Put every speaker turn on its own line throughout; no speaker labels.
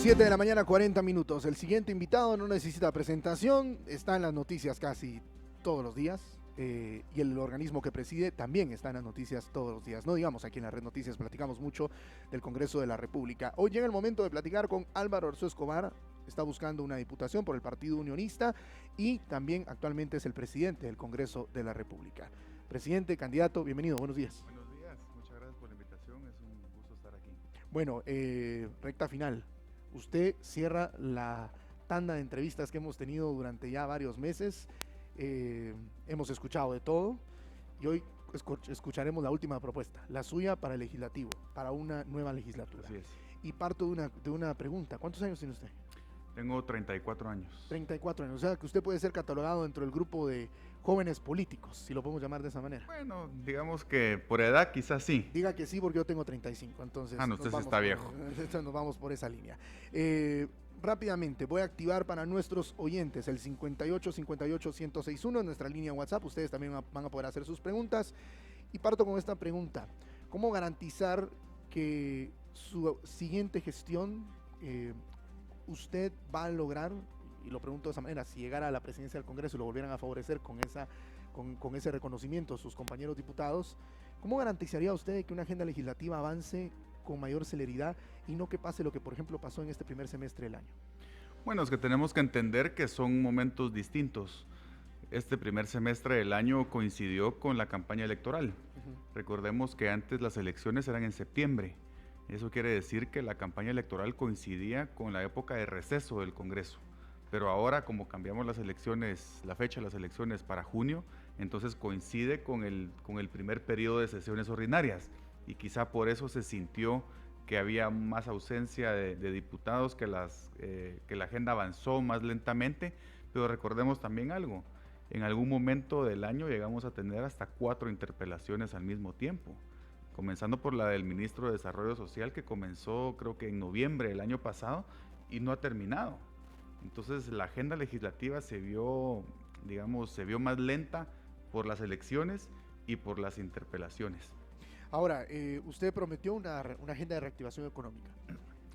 7 de la mañana, 40 minutos. El siguiente invitado no necesita presentación, está en las noticias casi todos los días. Y el organismo que preside también está en las noticias todos los días. No digamos aquí en la Red Noticias, platicamos mucho del Congreso de la República. Hoy llega el momento de platicar con Álvaro Arzú Escobar. Está buscando una diputación por el Partido Unionista y también actualmente es el presidente del Congreso de la República. Presidente, candidato, bienvenido, buenos días.
Buenos días, muchas gracias por la invitación, es un gusto estar aquí.
Bueno, recta final. Usted cierra la tanda de entrevistas que hemos tenido durante ya varios meses. Hemos escuchado de todo y hoy escucharemos la última propuesta, la suya para el legislativo, para una nueva legislatura.
Así es.
Y parto de una pregunta. ¿Cuántos años tiene usted?
Tengo 34 años.
34 años, o sea que usted puede ser catalogado dentro del grupo de jóvenes políticos, si lo podemos llamar de esa manera.
Bueno, digamos que por edad quizás sí.
Diga que sí porque yo tengo 35, entonces...
No, usted sí está viejo.
Nos vamos por esa línea. Rápidamente, voy a activar para nuestros oyentes el 5858-1061 en nuestra línea WhatsApp. Ustedes también van a poder hacer sus preguntas. Y parto con esta pregunta. ¿Cómo garantizar que su siguiente gestión usted va a lograr, y lo pregunto de esa manera, si llegara a la presidencia del Congreso y lo volvieran a favorecer con ese reconocimiento sus compañeros diputados, ¿cómo garantizaría usted que una agenda legislativa avance con mayor celeridad y no que pase lo que, por ejemplo, pasó en este primer semestre del año?
Bueno, es que tenemos que entender que son momentos distintos. Este primer semestre del año coincidió con la campaña electoral. Recordemos que antes las elecciones eran en septiembre. Eso quiere decir que la campaña electoral coincidía con la época de receso del Congreso. Pero ahora, como cambiamos las elecciones, la fecha de las elecciones para junio, entonces coincide con el primer periodo de sesiones ordinarias. Y quizá por eso se sintió que había más ausencia de diputados, que la agenda avanzó más lentamente. Pero recordemos también algo, en algún momento del año llegamos a tener hasta 4 interpelaciones al mismo tiempo. Comenzando por la del ministro de Desarrollo Social, que comenzó creo que en noviembre del año pasado y no ha terminado. Entonces la agenda legislativa se vio más lenta por las elecciones y por las interpelaciones.
Ahora, usted prometió una agenda de reactivación económica.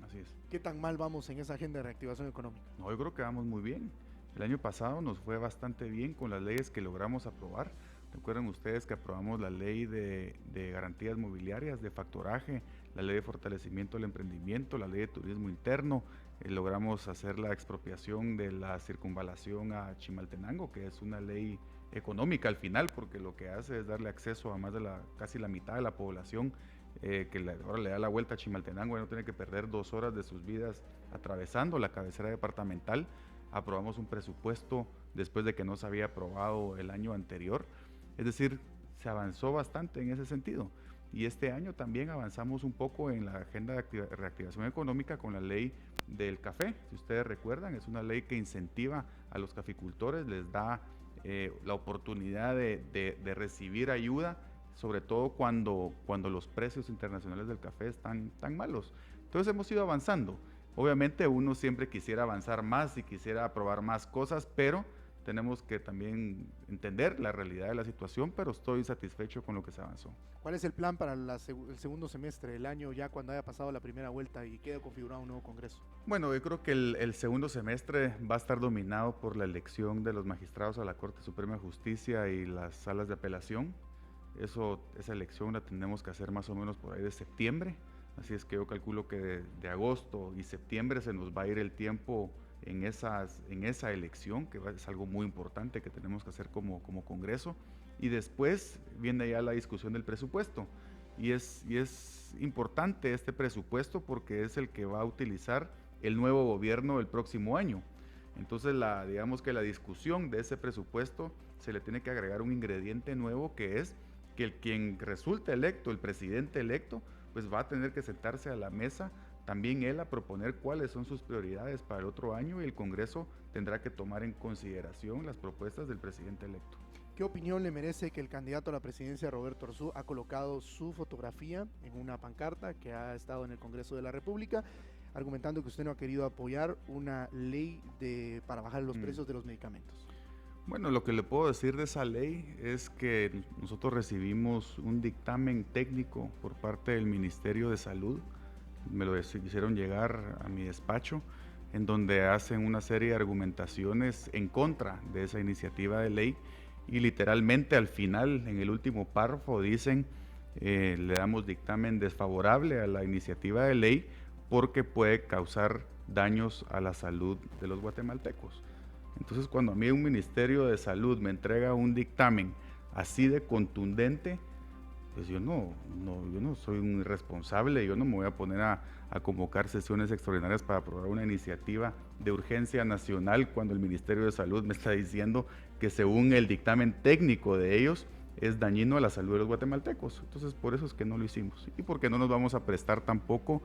Así es.
¿Qué tan mal vamos en esa agenda de reactivación económica?
No, yo creo que vamos muy bien. El año pasado nos fue bastante bien con las leyes que logramos aprobar. Recuerden ustedes que aprobamos la ley de garantías mobiliarias, de factoraje, la ley de fortalecimiento del emprendimiento, la ley de turismo interno. Logramos hacer la expropiación de la circunvalación a Chimaltenango, que es una ley económica al final, porque lo que hace es darle acceso a más de casi la mitad de la población, ahora le da la vuelta a Chimaltenango y no tiene que perder 2 horas de sus vidas atravesando la cabecera departamental. Aprobamos un presupuesto después de que no se había aprobado el año anterior. Es decir, se avanzó bastante en ese sentido. Y este año también avanzamos un poco en la agenda de reactivación económica con la ley del café. Si ustedes recuerdan, es una ley que incentiva a los caficultores, les da la oportunidad de recibir ayuda, sobre todo cuando los precios internacionales del café están tan malos. Entonces hemos ido avanzando. Obviamente uno siempre quisiera avanzar más y quisiera aprobar más cosas, pero tenemos que también entender la realidad de la situación, pero estoy satisfecho con lo que se avanzó.
¿Cuál es el plan para el segundo semestre del año, ya cuando haya pasado la primera vuelta y quede configurado un nuevo Congreso?
Bueno, yo creo que el segundo semestre va a estar dominado por la elección de los magistrados a la Corte Suprema de Justicia y las salas de apelación. Esa elección la tenemos que hacer más o menos por ahí de septiembre, así es que yo calculo que de agosto y septiembre se nos va a ir el tiempo en esa elección, que es algo muy importante que tenemos que hacer como Congreso, y después viene ya la discusión del presupuesto, y es importante este presupuesto porque es el que va a utilizar el nuevo gobierno el próximo año. Entonces digamos que la discusión de ese presupuesto se le tiene que agregar un ingrediente nuevo, que es que quien resulte electo, el presidente electo, pues va a tener que sentarse a la mesa también él a proponer cuáles son sus prioridades para el otro año, y el Congreso tendrá que tomar en consideración las propuestas del presidente electo.
¿Qué opinión le merece que el candidato a la presidencia, Roberto Arzú, ha colocado su fotografía en una pancarta que ha estado en el Congreso de la República, argumentando que usted no ha querido apoyar una ley para bajar los precios de los medicamentos?
Bueno, lo que le puedo decir de esa ley es que nosotros recibimos un dictamen técnico por parte del Ministerio de Salud, me lo hicieron llegar a mi despacho, en donde hacen una serie de argumentaciones en contra de esa iniciativa de ley y literalmente al final, en el último párrafo, dicen le damos dictamen desfavorable a la iniciativa de ley porque puede causar daños a la salud de los guatemaltecos. Entonces, cuando a mí un Ministerio de Salud me entrega un dictamen así de contundente, pues yo no soy un irresponsable, yo no me voy a poner a convocar sesiones extraordinarias para aprobar una iniciativa de urgencia nacional cuando el Ministerio de Salud me está diciendo que según el dictamen técnico de ellos es dañino a la salud de los guatemaltecos. Entonces, por eso es que no lo hicimos y porque no nos vamos a prestar tampoco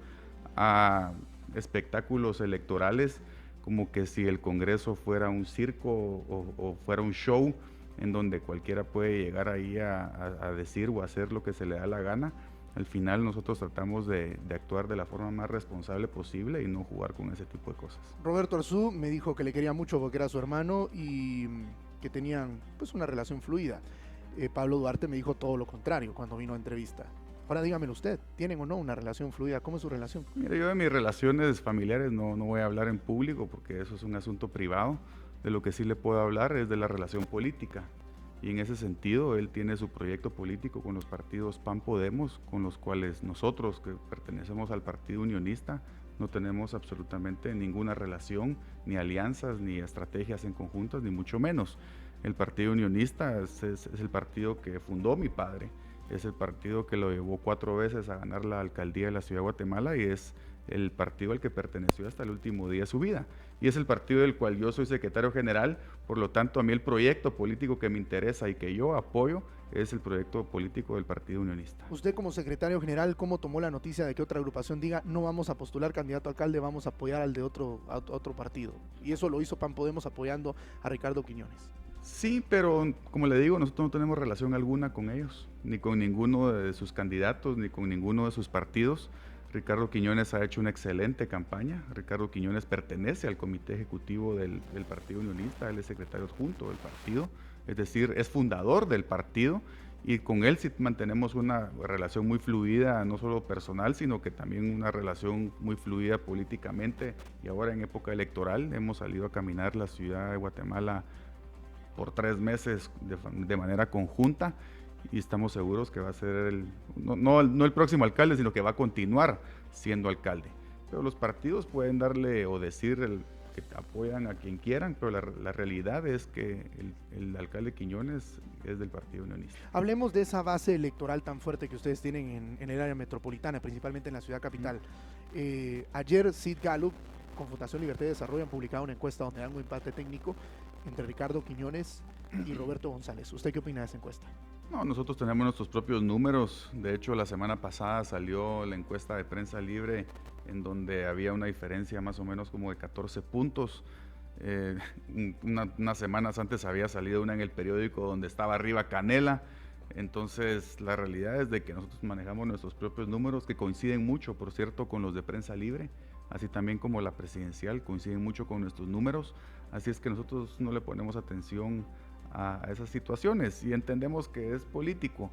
a espectáculos electorales como que si el Congreso fuera un circo o fuera un show en donde cualquiera puede llegar ahí a decir o hacer lo que se le da la gana. Al final nosotros tratamos de actuar de la forma más responsable posible y no jugar con ese tipo de cosas.
Roberto Arzú me dijo que le quería mucho porque era su hermano y que tenían pues una relación fluida. Pablo Duarte me dijo todo lo contrario cuando vino a entrevista. Ahora dígamelo usted, ¿tienen o no una relación fluida? ¿Cómo es su relación?
Mire, yo de mis relaciones familiares no voy a hablar en público porque eso es un asunto privado. De lo que sí le puedo hablar es de la relación política. Y en ese sentido, él tiene su proyecto político con los partidos PAN Podemos, con los cuales nosotros, que pertenecemos al Partido Unionista, no tenemos absolutamente ninguna relación, ni alianzas, ni estrategias en conjuntas, ni mucho menos. El Partido Unionista es el partido que fundó mi padre, es el partido que lo llevó 4 veces a ganar la alcaldía de la Ciudad de Guatemala y es el partido al que perteneció hasta el último día de su vida. Y es el partido del cual yo soy secretario general, por lo tanto a mí el proyecto político que me interesa y que yo apoyo es el proyecto político del Partido Unionista.
Usted como secretario general, ¿cómo tomó la noticia de que otra agrupación diga no vamos a postular candidato a alcalde, vamos a apoyar al de otro partido? Y eso lo hizo PAN Podemos apoyando a Ricardo Quiñones.
Sí, pero como le digo, nosotros no tenemos relación alguna con ellos, ni con ninguno de sus candidatos, ni con ninguno de sus partidos. Ricardo Quiñones ha hecho una excelente campaña. Ricardo Quiñones pertenece al comité ejecutivo del Partido Unionista, él es secretario adjunto del partido, es decir, es fundador del partido y con él sí mantenemos una relación muy fluida, no solo personal, sino que también una relación muy fluida políticamente. Y ahora en época electoral hemos salido a caminar la ciudad de Guatemala por 3 meses de manera conjunta y estamos seguros que va a ser no el próximo alcalde, sino que va a continuar siendo alcalde. Pero los partidos pueden darle o decir que apoyan a quien quieran, pero la realidad es que el alcalde Quiñones es del Partido Unionista.
Hablemos de esa base electoral tan fuerte que ustedes tienen en el área metropolitana, principalmente en la ciudad capital. Ayer Sid Gallup con Fundación Libertad y Desarrollo han publicado una encuesta donde dan un empate técnico entre Ricardo Quiñones y Roberto González. ¿Usted qué opina de esa encuesta?
No, nosotros tenemos nuestros propios números. De hecho, la semana pasada salió la encuesta de Prensa Libre en donde había una diferencia más o menos como de 14 puntos. Unas semanas antes había salido una en el periódico donde estaba arriba Canela. Entonces, la realidad es de que nosotros manejamos nuestros propios números que coinciden mucho, por cierto, con los de Prensa Libre, así también como la presidencial, coinciden mucho con nuestros números. Así es que nosotros no le ponemos atención a esas situaciones y entendemos que es político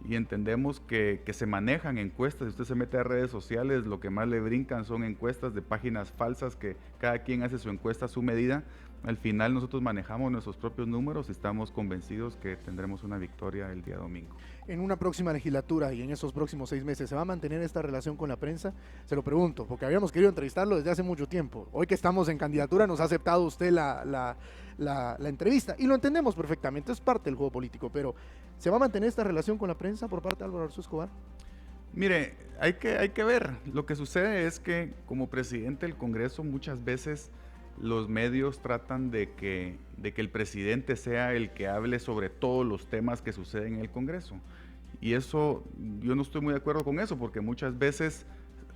y entendemos que se manejan encuestas. Si usted se mete a redes sociales, lo que más le brincan son encuestas de páginas falsas que cada quien hace su encuesta a su medida. Al final nosotros manejamos nuestros propios números y estamos convencidos que tendremos una victoria el día domingo.
En una próxima legislatura y en esos próximos 6 meses, ¿se va a mantener esta relación con la prensa? Se lo pregunto, porque habíamos querido entrevistarlo desde hace mucho tiempo. Hoy que estamos en candidatura nos ha aceptado usted la entrevista y lo entendemos perfectamente, es parte del juego político, pero ¿se va a mantener esta relación con la prensa por parte de Álvaro Arzú Escobar?
Mire, hay que ver. Lo que sucede es que como presidente del Congreso muchas veces los medios tratan de que el presidente sea el que hable sobre todos los temas que suceden en el Congreso. Y eso, yo no estoy muy de acuerdo con eso, porque muchas veces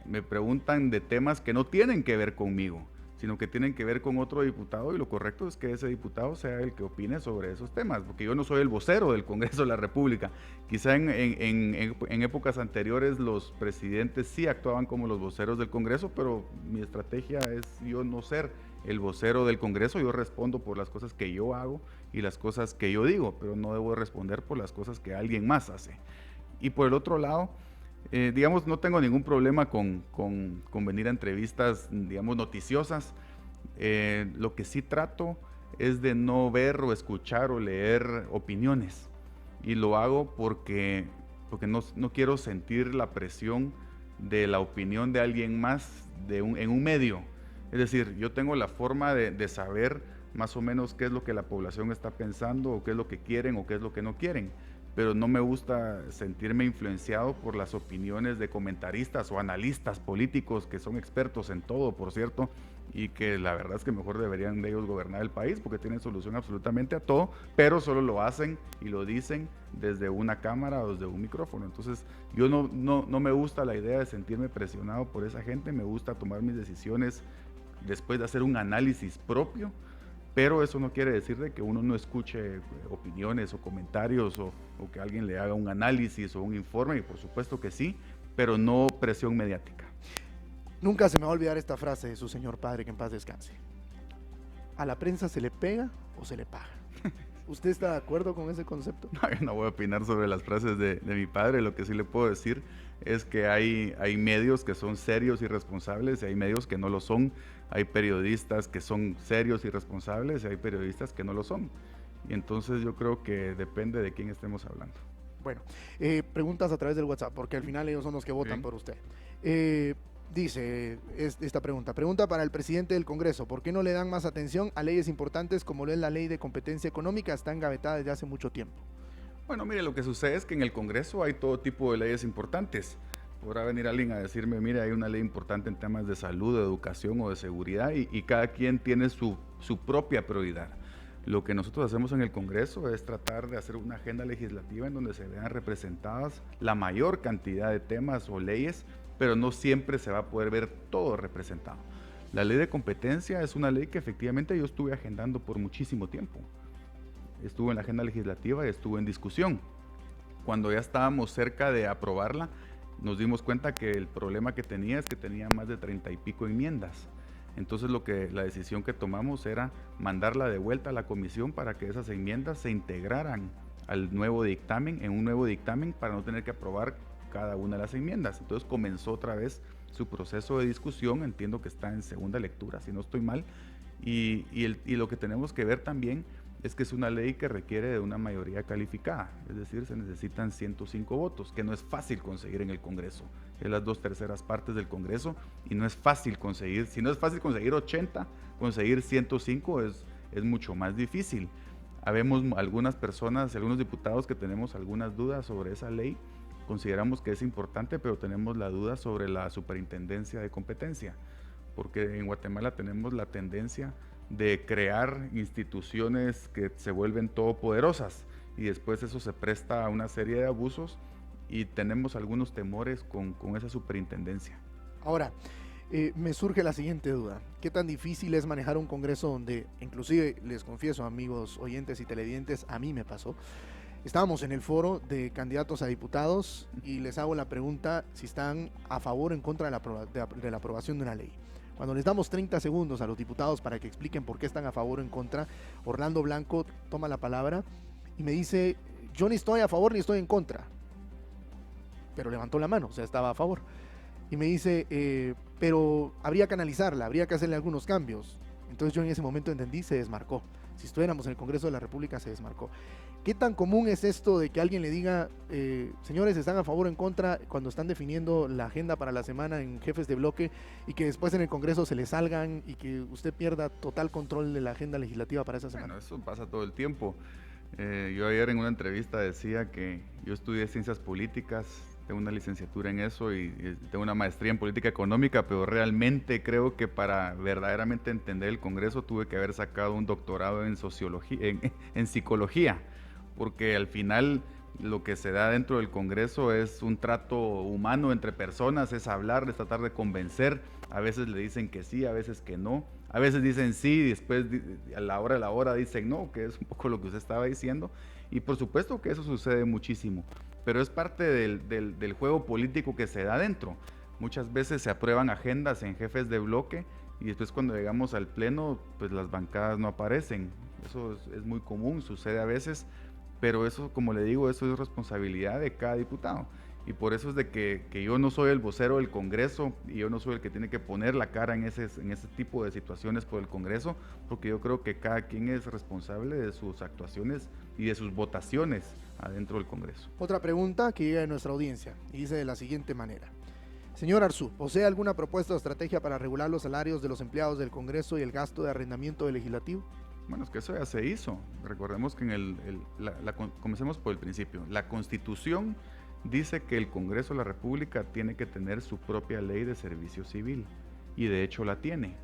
me preguntan de temas que no tienen que ver conmigo, sino que tienen que ver con otro diputado, y lo correcto es que ese diputado sea el que opine sobre esos temas, porque yo no soy el vocero del Congreso de la República. Quizá en épocas anteriores los presidentes sí actuaban como los voceros del Congreso, pero mi estrategia es yo no ser el vocero del Congreso. Yo respondo por las cosas que yo hago y las cosas que yo digo, pero no debo responder por las cosas que alguien más hace. Y por el otro lado, Digamos, no tengo ningún problema con venir a entrevistas, digamos, noticiosas. Lo que sí trato es de no ver o escuchar o leer opiniones. Y lo hago porque no quiero sentir la presión de la opinión de alguien más en un medio. Es decir, yo tengo la forma de saber más o menos qué es lo que la población está pensando, o qué es lo que quieren o qué es lo que no quieren. Pero no me gusta sentirme influenciado por las opiniones de comentaristas o analistas políticos que son expertos en todo, por cierto, y que la verdad es que mejor deberían de ellos gobernar el país porque tienen solución absolutamente a todo, pero solo lo hacen y lo dicen desde una cámara o desde un micrófono. Entonces yo no me gusta la idea de sentirme presionado por esa gente, me gusta tomar mis decisiones después de hacer un análisis propio. Pero eso no quiere decir de que uno no escuche opiniones o comentarios o que alguien le haga un análisis o un informe, y por supuesto que sí, pero no presión mediática.
Nunca se me va a olvidar esta frase de su señor padre, que en paz descanse. ¿A la prensa se le pega o se le paga? ¿Usted está de acuerdo con ese concepto?
No, yo no voy a opinar sobre las frases de mi padre. Lo que sí le puedo decir es que hay medios que son serios y responsables y hay medios que no lo son. Hay periodistas que son serios y responsables y hay periodistas que no lo son. Y entonces yo creo que depende de quién estemos hablando.
Bueno, preguntas a través del WhatsApp, porque al final ellos son los que votan por usted. Dice esta pregunta para el presidente del Congreso: ¿por qué no le dan más atención a leyes importantes como lo es la ley de competencia económica? Está engavetada desde hace mucho tiempo.
Bueno, mire, lo que sucede es que en el Congreso hay todo tipo de leyes importantes. Podrá venir alguien a decirme, mire, hay una ley importante en temas de salud, de educación o de seguridad, y cada quien tiene su propia prioridad. Lo que nosotros hacemos en el Congreso es tratar de hacer una agenda legislativa en donde se vean representadas la mayor cantidad de temas o leyes, pero no siempre se va a poder ver todo representado. La ley de competencia es una ley que efectivamente yo estuve agendando por muchísimo tiempo. Estuvo en la agenda legislativa y estuvo en discusión. Cuando ya estábamos cerca de aprobarla, nos dimos cuenta que el problema que tenía es que tenía más de 30 y pico enmiendas. Entonces la decisión que tomamos era mandarla de vuelta a la comisión para que esas enmiendas se integraran al nuevo dictamen, en un nuevo dictamen, para no tener que aprobar cada una de las enmiendas. Entonces comenzó otra vez su proceso de discusión. Entiendo que está en segunda lectura, si no estoy mal, y lo que tenemos que ver también es que es una ley que requiere de una mayoría calificada, es decir, se necesitan 105 votos, que no es fácil conseguir en el Congreso. Es las 2/3 partes del Congreso y no es fácil conseguir. Si no es fácil conseguir 80, conseguir 105 es mucho más difícil. Habemos algunas personas, algunos diputados que tenemos algunas dudas sobre esa ley. Consideramos que es importante, pero tenemos la duda sobre la superintendencia de competencia, porque en Guatemala tenemos la tendencia de crear instituciones que se vuelven todopoderosas y después eso se presta a una serie de abusos y tenemos algunos temores con esa superintendencia.
Ahora, me surge la siguiente duda: ¿qué tan difícil es manejar un Congreso donde, inclusive les confieso, amigos oyentes y televidentes, a mí me pasó? Estábamos en el foro de candidatos a diputados y les hago la pregunta si están a favor o en contra de la aprobación de una ley. Cuando les damos 30 segundos a los diputados para que expliquen por qué están a favor o en contra, Orlando Blanco toma la palabra y me dice: yo ni estoy a favor ni estoy en contra. Pero levantó la mano, o sea, estaba a favor. Y me dice, pero habría que analizarla, habría que hacerle algunos cambios. Entonces yo en ese momento entendí, se desmarcó. Si estuviéramos en el Congreso de la República, se desmarcó. ¿Qué tan común es esto de que alguien le diga, señores, están a favor o en contra, cuando están definiendo la agenda para la semana en jefes de bloque, y que después en el Congreso se le salgan y que usted pierda total control de la agenda legislativa para esa semana?
Bueno, eso pasa todo el tiempo. Yo ayer en una entrevista decía que yo estudié ciencias políticas, tengo una licenciatura en eso y tengo una maestría en política económica, pero realmente creo que para verdaderamente entender el Congreso tuve que haber sacado un doctorado en sociología, en psicología, porque al final lo que se da dentro del Congreso es un trato humano entre personas, es hablar, es tratar de convencer. A veces le dicen que sí, a veces que no, a veces dicen sí y después a la hora dicen no, que es un poco lo que usted estaba diciendo. Y por supuesto que eso sucede muchísimo, pero es parte del juego político que se da dentro. Muchas veces se aprueban agendas en jefes de bloque y después cuando llegamos al pleno, pues las bancadas no aparecen. Eso es muy común, sucede a veces, pero eso, como le digo, eso es responsabilidad de cada diputado. Y por eso es de que yo no soy el vocero del Congreso y yo no soy el que tiene que poner la cara en ese tipo de situaciones por el Congreso, porque yo creo que cada quien es responsable de sus actuaciones y de sus votaciones adentro del Congreso.
Otra pregunta que llega de nuestra audiencia y dice de la siguiente manera. Señor Arzú, ¿posee alguna propuesta o estrategia para regular los salarios de los empleados del Congreso y el gasto de arrendamiento del legislativo?
Bueno, es que eso ya se hizo. Recordemos que comencemos por el principio. La Constitución dice que el Congreso de la República tiene que tener su propia ley de servicio civil, y de hecho la tiene.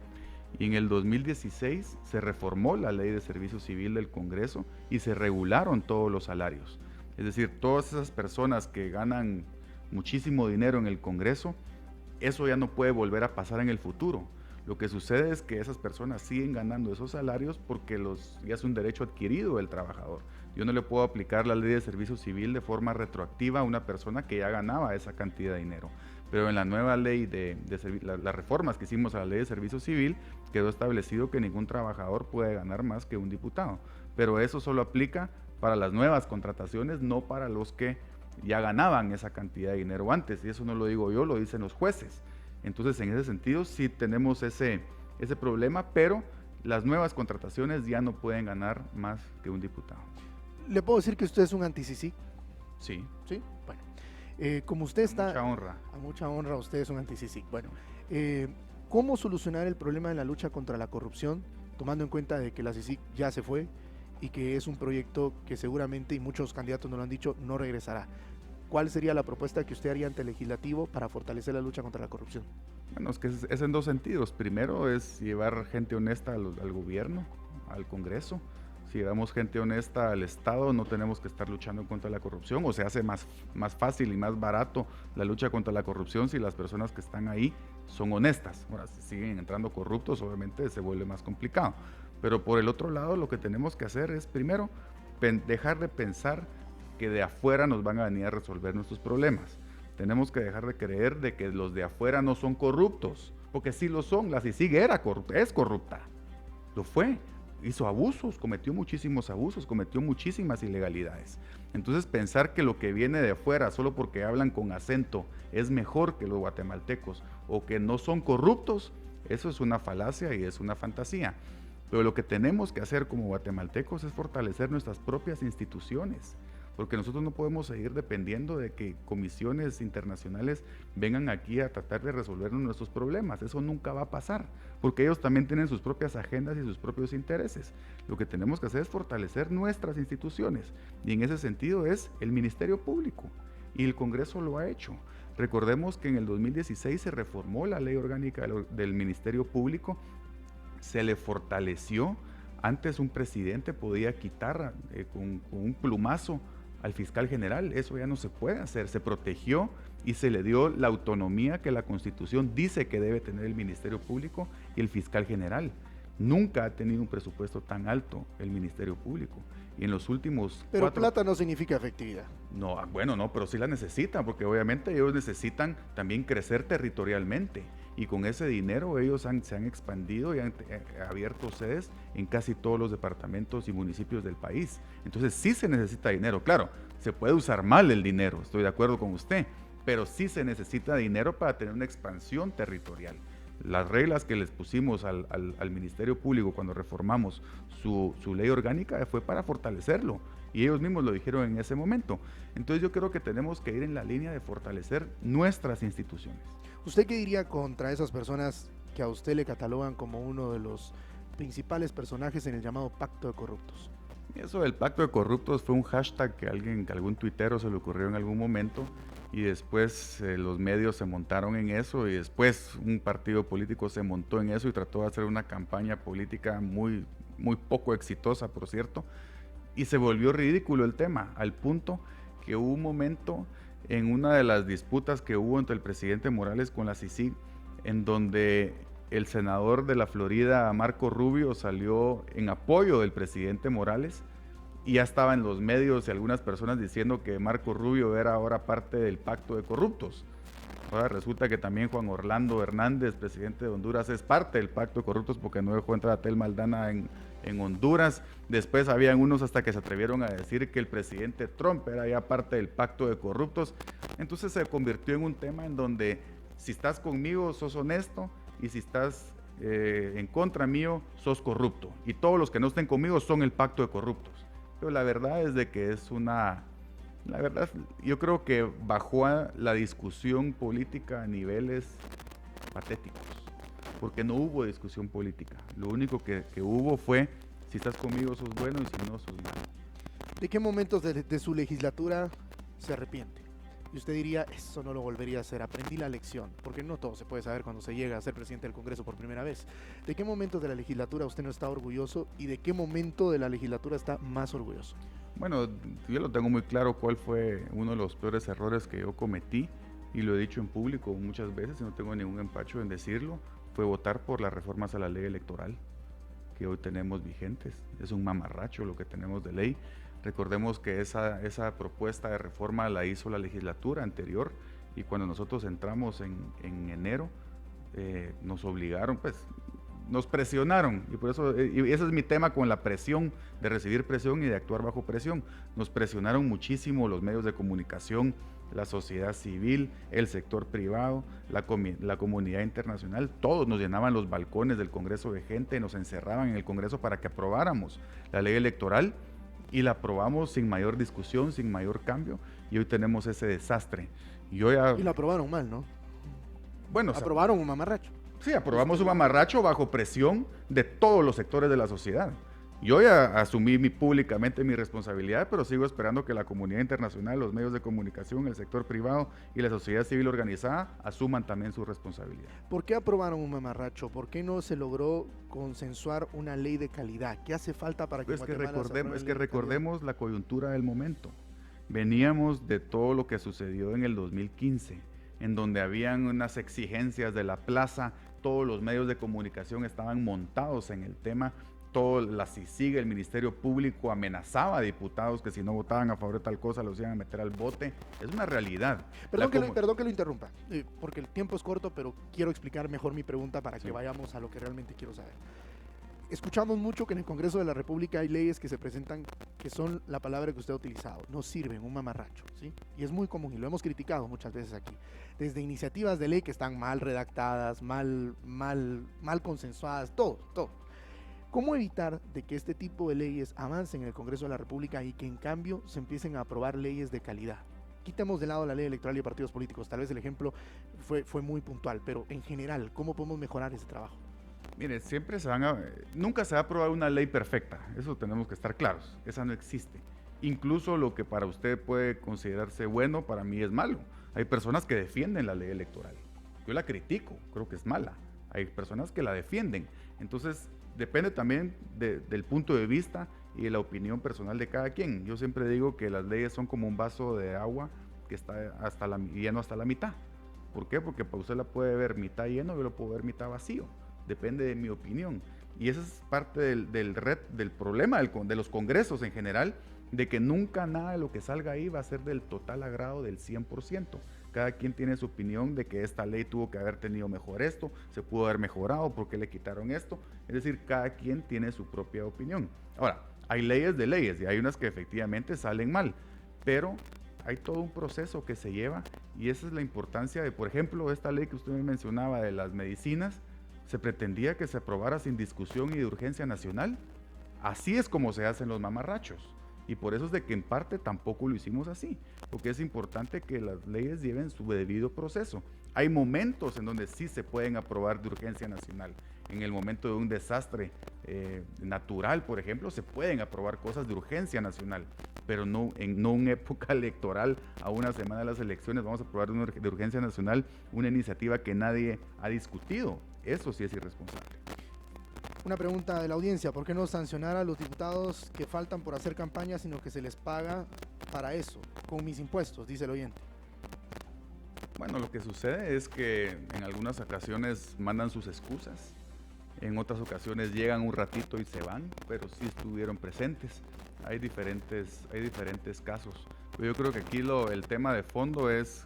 Y en el 2016 se reformó la ley de servicio civil del Congreso y se regularon todos los salarios. Es decir, todas esas personas que ganan muchísimo dinero en el Congreso, eso ya no puede volver a pasar en el futuro. Lo que sucede es que esas personas siguen ganando esos salarios porque ya es un derecho adquirido del trabajador. Yo no le puedo aplicar la ley de servicio civil de forma retroactiva a una persona que ya ganaba esa cantidad de dinero. Pero en la nueva ley las reformas que hicimos a la ley de servicio civil, quedó establecido que ningún trabajador puede ganar más que un diputado. Pero eso solo aplica para las nuevas contrataciones, no para los que ya ganaban esa cantidad de dinero antes. Y eso no lo digo yo, lo dicen los jueces. Entonces, en ese sentido, sí tenemos ese problema, pero las nuevas contrataciones ya no pueden ganar más que un diputado.
¿Le puedo decir que usted es un anti-CICIG?
Sí.
Sí, bueno. Como usted está...
Mucha honra.
A mucha honra, usted es un anti-CICIG. Bueno, ¿cómo solucionar el problema de la lucha contra la corrupción, tomando en cuenta de que la CICIG ya se fue y que es un proyecto que seguramente, y muchos candidatos nos lo han dicho, no regresará? ¿Cuál sería la propuesta que usted haría ante el legislativo para fortalecer la lucha contra la corrupción?
Bueno, es que es en dos sentidos. Primero es llevar gente honesta al gobierno, al Congreso. Si llevamos gente honesta al Estado, no tenemos que estar luchando contra la corrupción, o se hace más fácil y más barato la lucha contra la corrupción si las personas que están ahí son honestas. Ahora, si siguen entrando corruptos, obviamente se vuelve más complicado. Pero por el otro lado, lo que tenemos que hacer es, primero, dejar de pensar que de afuera nos van a venir a resolver nuestros problemas. Tenemos que dejar de creer de que los de afuera no son corruptos, porque sí lo son. La CICIG es corrupta, lo fue, hizo abusos, cometió muchísimos abusos, cometió muchísimas ilegalidades. Entonces, pensar que lo que viene de afuera, solo porque hablan con acento, es mejor que los guatemaltecos, o que no son corruptos, eso es una falacia y es una fantasía. Pero lo que tenemos que hacer como guatemaltecos es fortalecer nuestras propias instituciones, porque nosotros no podemos seguir dependiendo de que comisiones internacionales vengan aquí a tratar de resolver nuestros problemas. Eso nunca va a pasar, porque ellos también tienen sus propias agendas y sus propios intereses. Lo que tenemos que hacer es fortalecer nuestras instituciones, y en ese sentido es el Ministerio Público, y el Congreso lo ha hecho. Recordemos que en el 2016 se reformó la ley orgánica del Ministerio Público, se le fortaleció. Antes un presidente podía quitar con un plumazo al fiscal general, eso ya no se puede hacer. Se protegió y se le dio la autonomía que la Constitución dice que debe tener el Ministerio Público y el fiscal general. Nunca ha tenido un presupuesto tan alto el Ministerio Público. Y en los últimos
Pero plata no significa efectividad.
No, bueno, no, pero sí la necesitan, porque obviamente ellos necesitan también crecer territorialmente. Y con ese dinero ellos se han expandido y han abierto sedes en casi todos los departamentos y municipios del país. Entonces sí se necesita dinero. Claro, se puede usar mal el dinero, estoy de acuerdo con usted, pero sí se necesita dinero para tener una expansión territorial. Las reglas que les pusimos al Ministerio Público cuando reformamos su ley orgánica fue para fortalecerlo, y ellos mismos lo dijeron en ese momento. Entonces yo creo que tenemos que ir en la línea de fortalecer nuestras instituciones.
¿Usted qué diría contra esas personas que a usted le catalogan como uno de los principales personajes en el llamado Pacto de Corruptos?
Eso del Pacto de Corruptos fue un hashtag que algún tuitero se le ocurrió en algún momento, y después los medios se montaron en eso, y después un partido político se montó en eso y trató de hacer una campaña política muy, muy poco exitosa, por cierto, y se volvió ridículo el tema, al punto que hubo un momento en una de las disputas que hubo entre el presidente Morales con la CICIG, en donde el senador de la Florida, Marco Rubio, salió en apoyo del presidente Morales, y ya estaba en los medios y algunas personas diciendo que Marco Rubio era ahora parte del Pacto de Corruptos. Ahora resulta que también Juan Orlando Hernández, presidente de Honduras, es parte del pacto de corruptos porque no dejó entrar a Telma Aldana en Honduras. Después habían unos hasta que se atrevieron a decir que el presidente Trump era ya parte del pacto de corruptos. Entonces se convirtió en un tema en donde si estás conmigo sos honesto y si estás en contra mío sos corrupto. Y todos los que no estén conmigo son el pacto de corruptos. Pero la verdad es de que es una... La verdad, yo creo que bajó a la discusión política a niveles patéticos, porque no hubo discusión política. Lo único que hubo fue, si estás conmigo sos bueno y si no sos malo.
¿De qué momentos de su legislatura se arrepiente? Y usted diría, eso no lo volvería a hacer, aprendí la lección, porque no todo se puede saber cuando se llega a ser presidente del Congreso por primera vez. ¿De qué momentos de la legislatura usted no está orgulloso y de qué momento de la legislatura está más orgulloso?
Bueno, yo lo tengo muy claro cuál fue uno de los peores errores que yo cometí, y lo he dicho en público muchas veces y no tengo ningún empacho en decirlo, fue votar por las reformas a la ley electoral que hoy tenemos vigentes. Es un mamarracho lo que tenemos de ley. Recordemos que esa propuesta de reforma la hizo la legislatura anterior, y cuando nosotros entramos en enero, nos obligaron, pues, nos presionaron, y por eso, y ese es mi tema con la presión, de recibir presión y de actuar bajo presión. Nos presionaron muchísimo los medios de comunicación, la sociedad civil, el sector privado, la comunidad internacional. Todos nos llenaban los balcones del Congreso de gente, nos encerraban en el Congreso para que aprobáramos la ley electoral, y la aprobamos sin mayor discusión, sin mayor cambio, y hoy tenemos ese desastre. Y
la aprobaron mal, ¿no?
Bueno,
aprobaron un mamarracho.
Sí, aprobamos un mamarracho bajo presión de todos los sectores de la sociedad. Yo ya asumí públicamente mi responsabilidad, pero sigo esperando que la comunidad internacional, los medios de comunicación, el sector privado y la sociedad civil organizada asuman también su responsabilidad.
¿Por qué aprobaron un mamarracho? ¿Por qué no se logró consensuar una ley de calidad? ¿Qué hace falta para que
recordemos la coyuntura del momento. Veníamos de todo lo que sucedió en el 2015, en donde habían unas exigencias de la plaza, todos los medios de comunicación estaban montados en el tema, todo la CICIG, el Ministerio Público amenazaba a diputados que si no votaban a favor de tal cosa los iban a meter al bote. Es una realidad.
Perdón que lo interrumpa, porque el tiempo es corto, pero quiero explicar mejor mi pregunta para que vayamos a lo que realmente quiero saber. Escuchamos mucho que en el Congreso de la República hay leyes que se presentan que son la palabra que usted ha utilizado, no sirven, un mamarracho, ¿sí? Y es muy común y lo hemos criticado muchas veces aquí. Desde iniciativas de ley que están mal redactadas, mal consensuadas, todo. ¿Cómo evitar de que este tipo de leyes avancen en el Congreso de la República y que en cambio se empiecen a aprobar leyes de calidad? Quitemos de lado la ley electoral y de partidos políticos, tal vez el ejemplo fue muy puntual, pero en general, ¿cómo podemos mejorar ese trabajo?
Mire, nunca se va a aprobar una ley perfecta, eso tenemos que estar claros, esa no existe. Incluso lo que para usted puede considerarse bueno, para mí es malo. Hay personas que defienden la ley electoral, yo la critico, creo que es mala. Hay personas que la defienden, entonces depende también del punto de vista y de la opinión personal de cada quien. Yo siempre digo que las leyes son como un vaso de agua que está lleno hasta la mitad. ¿Por qué? Porque para usted la puede ver mitad lleno, yo lo puedo ver mitad vacío. Depende de mi opinión. Y esa es parte del problema de los congresos en general, de que nunca nada de lo que salga ahí va a ser del total agrado del 100%. Cada quien tiene su opinión de que esta ley tuvo que haber tenido mejor esto, se pudo haber mejorado, ¿por qué le quitaron esto? Es decir, cada quien tiene su propia opinión. Ahora, hay leyes de leyes y hay unas que efectivamente salen mal, pero hay todo un proceso que se lleva, y esa es la importancia de, por ejemplo, esta ley que usted me mencionaba de las medicinas. Se pretendía que se aprobara sin discusión y de urgencia nacional. Así es como se hacen los mamarrachos. Y por eso es de que en parte tampoco lo hicimos así, porque es importante que las leyes lleven su debido proceso. Hay momentos en donde sí se pueden aprobar de urgencia nacional. En el momento de un desastre natural, por ejemplo, se pueden aprobar cosas de urgencia nacional, pero no en una época electoral, a una semana de las elecciones, vamos a aprobar de urgencia nacional una iniciativa que nadie ha discutido. Eso sí es irresponsable.
Una pregunta de la audiencia: ¿por qué no sancionar a los diputados que faltan por hacer campaña, sino que se les paga para eso, con mis impuestos? Dice el oyente.
Bueno, lo que sucede es que en algunas ocasiones mandan sus excusas, en otras ocasiones llegan un ratito y se van, pero sí estuvieron presentes. Hay diferentes casos. Pero yo creo que aquí el tema de fondo es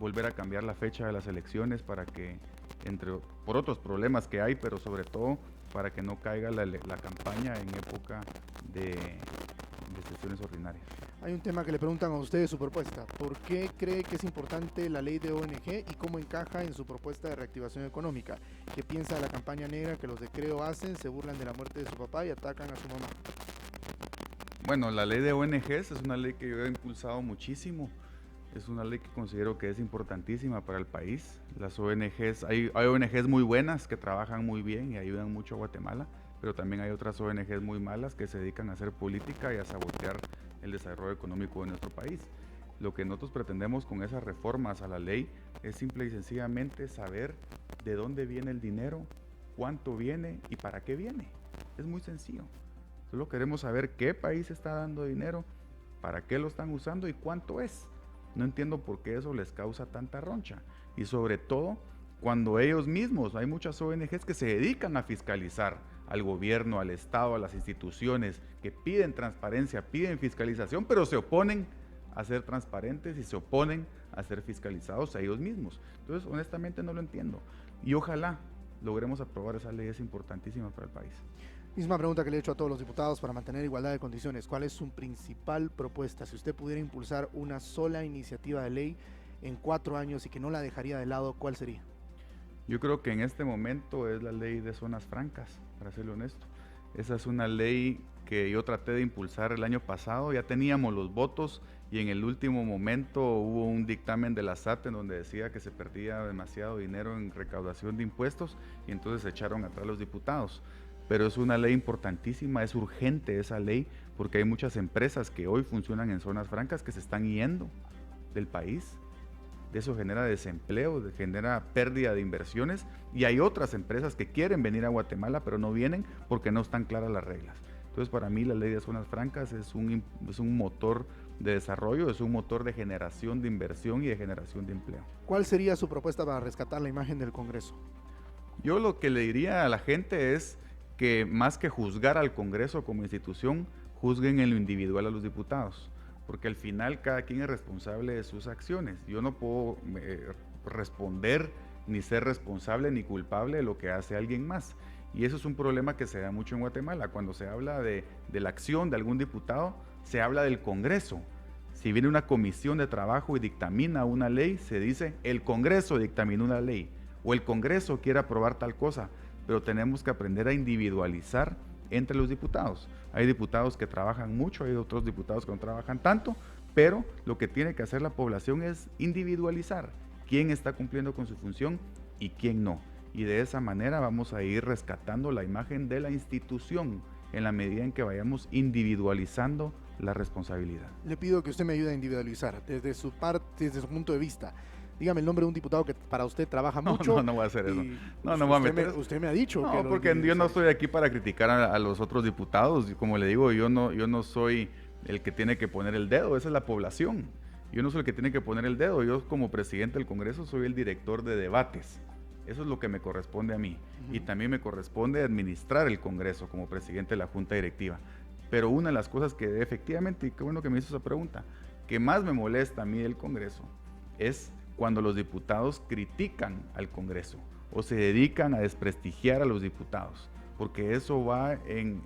volver a cambiar la fecha de las elecciones para que, por otros problemas que hay, pero sobre todo para que no caiga la campaña en época de sesiones ordinarias.
Hay un tema que le preguntan a usted de su propuesta. ¿Por qué cree que es importante la ley de ONG y cómo encaja en su propuesta de reactivación económica? ¿Qué piensa de la campaña negra que los de Creo hacen, se burlan de la muerte de su papá y atacan a su mamá?
Bueno, la ley de ONGs es una ley que yo he impulsado muchísimo. Es una ley que considero que es importantísima para el país. Las ONGs, hay ONGs muy buenas que trabajan muy bien y ayudan mucho a Guatemala, pero también hay otras ONGs muy malas que se dedican a hacer política y a sabotear el desarrollo económico de nuestro país. Lo que nosotros pretendemos con esas reformas a la ley es simple y sencillamente saber de dónde viene el dinero, cuánto viene y para qué viene. Es muy sencillo. Solo queremos saber qué país está dando dinero, para qué lo están usando y cuánto es. No entiendo por qué eso les causa tanta roncha. Y sobre todo, cuando ellos mismos, hay muchas ONGs que se dedican a fiscalizar al gobierno, al Estado, a las instituciones, que piden transparencia, piden fiscalización, pero se oponen a ser transparentes y se oponen a ser fiscalizados a ellos mismos. Entonces, honestamente no lo entiendo. Y ojalá logremos aprobar esa ley, es importantísima para el país.
Misma pregunta que le he hecho a todos los diputados para mantener igualdad de condiciones. ¿Cuál es su principal propuesta? Si usted pudiera impulsar una sola iniciativa de ley en 4 años y que no la dejaría de lado, ¿cuál sería?
Yo creo que en este momento es la ley de zonas francas, para serle honesto. Esa es una ley que yo traté de impulsar el año pasado, ya teníamos los votos y en el último momento hubo un dictamen de la SAT en donde decía que se perdía demasiado dinero en recaudación de impuestos y entonces se echaron atrás los diputados. Pero es una ley importantísima, es urgente esa ley porque hay muchas empresas que hoy funcionan en zonas francas que se están yendo del país. Eso genera desempleo, genera pérdida de inversiones y hay otras empresas que quieren venir a Guatemala pero no vienen porque no están claras las reglas. Entonces para mí la ley de zonas francas es un motor de desarrollo, es un motor de generación de inversión y de generación de empleo.
¿Cuál sería su propuesta para rescatar la imagen del Congreso?
Yo lo que le diría a la gente es que más que juzgar al Congreso como institución, juzguen en lo individual a los diputados, porque al final cada quien es responsable de sus acciones. Yo no puedo responder ni ser responsable ni culpable de lo que hace alguien más. Y eso es un problema que se da mucho en Guatemala. Cuando se habla de la acción de algún diputado, se habla del Congreso. Si viene una comisión de trabajo y dictamina una ley, se dice el Congreso dictaminó una ley o el Congreso quiere aprobar tal cosa. Pero tenemos que aprender a individualizar entre los diputados. Hay diputados que trabajan mucho, hay otros diputados que no trabajan tanto, pero lo que tiene que hacer la población es individualizar quién está cumpliendo con su función y quién no. Y de esa manera vamos a ir rescatando la imagen de la institución en la medida en que vayamos individualizando la responsabilidad.
Le pido que usted me ayude a individualizar desde su punto de vista. Dígame el nombre de un diputado que para usted trabaja mucho.
No voy a hacer eso. No voy a meter.
Usted me ha dicho.
No, porque yo no estoy aquí para criticar a los otros diputados. Y como le digo, yo no soy el que tiene que poner el dedo, esa es la población. Yo no soy el que tiene que poner el dedo. Yo como presidente del Congreso soy el director de debates. Eso es lo que me corresponde a mí. Y también me corresponde administrar el Congreso como presidente de la Junta Directiva. Pero una de las cosas que efectivamente, y qué bueno que me hizo esa pregunta, que más me molesta a mí del Congreso es cuando los diputados critican al Congreso o se dedican a desprestigiar a los diputados, porque eso va en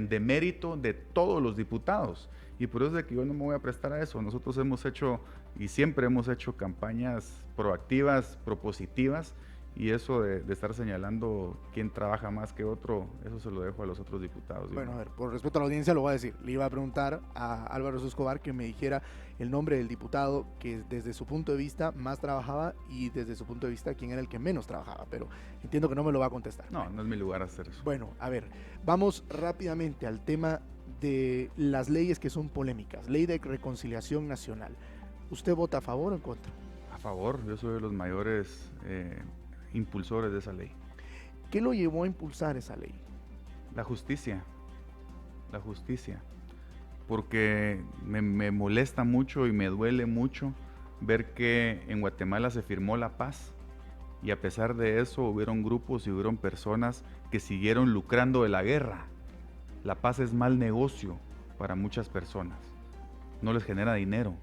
demérito de todos los diputados. Y por eso es que yo no me voy a prestar a eso. Nosotros hemos hecho y siempre hemos hecho campañas proactivas, propositivas, y eso de estar señalando quién trabaja más que otro, eso se lo dejo a los otros diputados.
Bueno, a ver, por respeto a la audiencia lo voy a decir. Le iba a preguntar a Álvaro Escobar que me dijera el nombre del diputado que desde su punto de vista más trabajaba y desde su punto de vista quién era el que menos trabajaba, pero entiendo que no me lo va a contestar.
No es mi lugar hacer eso.
Bueno, a ver, vamos rápidamente al tema de las leyes que son polémicas. Ley de Reconciliación Nacional. ¿Usted vota a favor o en contra?
A favor, yo soy de los mayores impulsores de esa ley.
¿Qué lo llevó a impulsar esa ley?
La justicia, porque me molesta mucho y me duele mucho ver que en Guatemala se firmó la paz y a pesar de eso hubieron grupos y hubieron personas que siguieron lucrando de la guerra. La paz es mal negocio para muchas personas, no les genera dinero,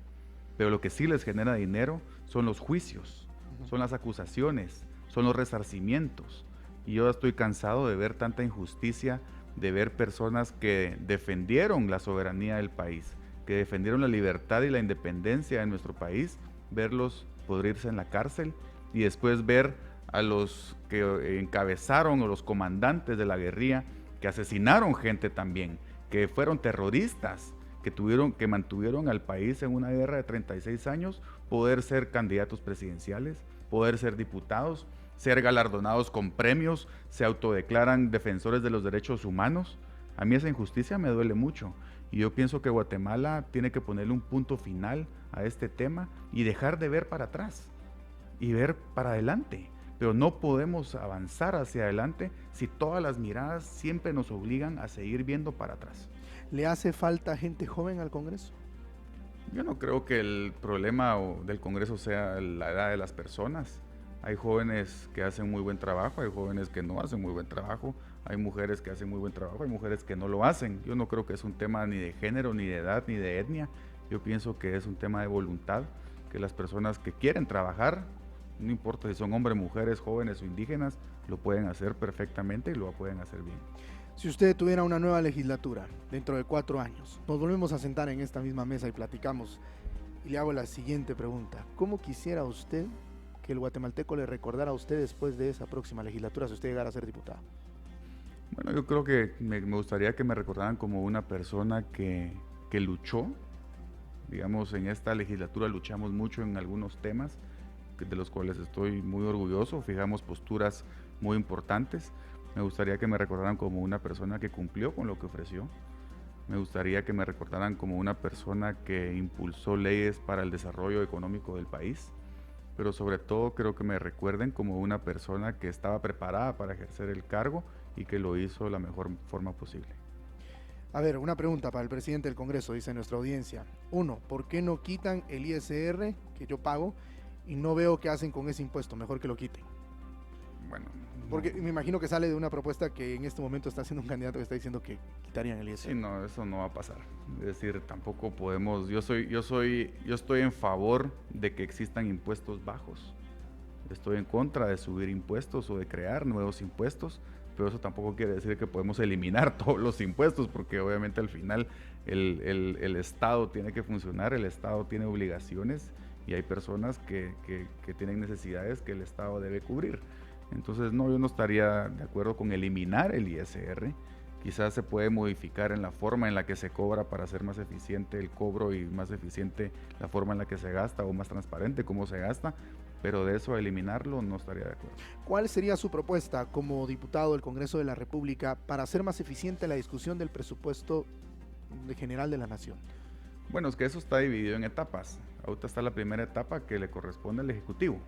pero lo que sí les genera dinero son los juicios, son las acusaciones, son los resarcimientos. Y yo estoy cansado de ver tanta injusticia, de ver personas que defendieron la soberanía del país, que defendieron la libertad y la independencia de nuestro país, verlos pudrirse en la cárcel y después ver a los que encabezaron o los comandantes de la guerrilla que asesinaron gente también, que fueron terroristas, que mantuvieron al país en una guerra de 36 años, poder ser candidatos presidenciales, poder ser diputados, ser galardonados con premios, se autodeclaran defensores de los derechos humanos. A mí esa injusticia me duele mucho y yo pienso que Guatemala tiene que ponerle un punto final a este tema y dejar de ver para atrás y ver para adelante. Pero no podemos avanzar hacia adelante si todas las miradas siempre nos obligan a seguir viendo para atrás.
¿Le hace falta gente joven al Congreso?
Yo no creo que el problema del Congreso sea la edad de las personas. Hay jóvenes que hacen muy buen trabajo, hay jóvenes que no hacen muy buen trabajo, hay mujeres que hacen muy buen trabajo, hay mujeres que no lo hacen. Yo no creo que es un tema ni de género, ni de edad, ni de etnia. Yo pienso que es un tema de voluntad, que las personas que quieren trabajar, no importa si son hombres, mujeres, jóvenes o indígenas, lo pueden hacer perfectamente y lo pueden hacer bien.
Si usted tuviera una nueva legislatura dentro de 4 años, nos volvemos a sentar en esta misma mesa y platicamos, y le hago la siguiente pregunta: ¿cómo quisiera usted que el guatemalteco le recordara a usted después de esa próxima legislatura si usted llegara a ser diputado?
Bueno, yo creo que me gustaría que me recordaran como una persona que luchó. Digamos, en esta legislatura luchamos mucho en algunos temas de los cuales estoy muy orgulloso, fijamos posturas muy importantes. Me gustaría que me recordaran como una persona que cumplió con lo que ofreció. Me gustaría que me recordaran como una persona que impulsó leyes para el desarrollo económico del país, pero sobre todo creo que me recuerden como una persona que estaba preparada para ejercer el cargo y que lo hizo de la mejor forma posible.
A ver, una pregunta para el presidente del Congreso, dice nuestra audiencia. 1, ¿por qué no quitan el ISR que yo pago y no veo qué hacen con ese impuesto? Mejor que lo quiten.
Bueno,
porque me imagino que sale de una propuesta que en este momento está haciendo un candidato que está diciendo que quitarían el ISR.
Sí, no, eso no va a pasar. Es decir, tampoco podemos, yo estoy en favor de que existan impuestos bajos. Estoy en contra de subir impuestos o de crear nuevos impuestos, pero eso tampoco quiere decir que podemos eliminar todos los impuestos, porque obviamente al final el Estado tiene que funcionar, el Estado tiene obligaciones y hay personas que tienen necesidades que el Estado debe cubrir. Entonces, no, yo no estaría de acuerdo con eliminar el ISR. Quizás se puede modificar en la forma en la que se cobra para hacer más eficiente el cobro y más eficiente la forma en la que se gasta o más transparente cómo se gasta, pero de eso a eliminarlo no estaría de acuerdo.
¿Cuál sería su propuesta como diputado del Congreso de la República para hacer más eficiente la discusión del presupuesto general de la Nación?
Bueno, es que eso está dividido en etapas. Ahorita está la primera etapa que le corresponde al Ejecutivo,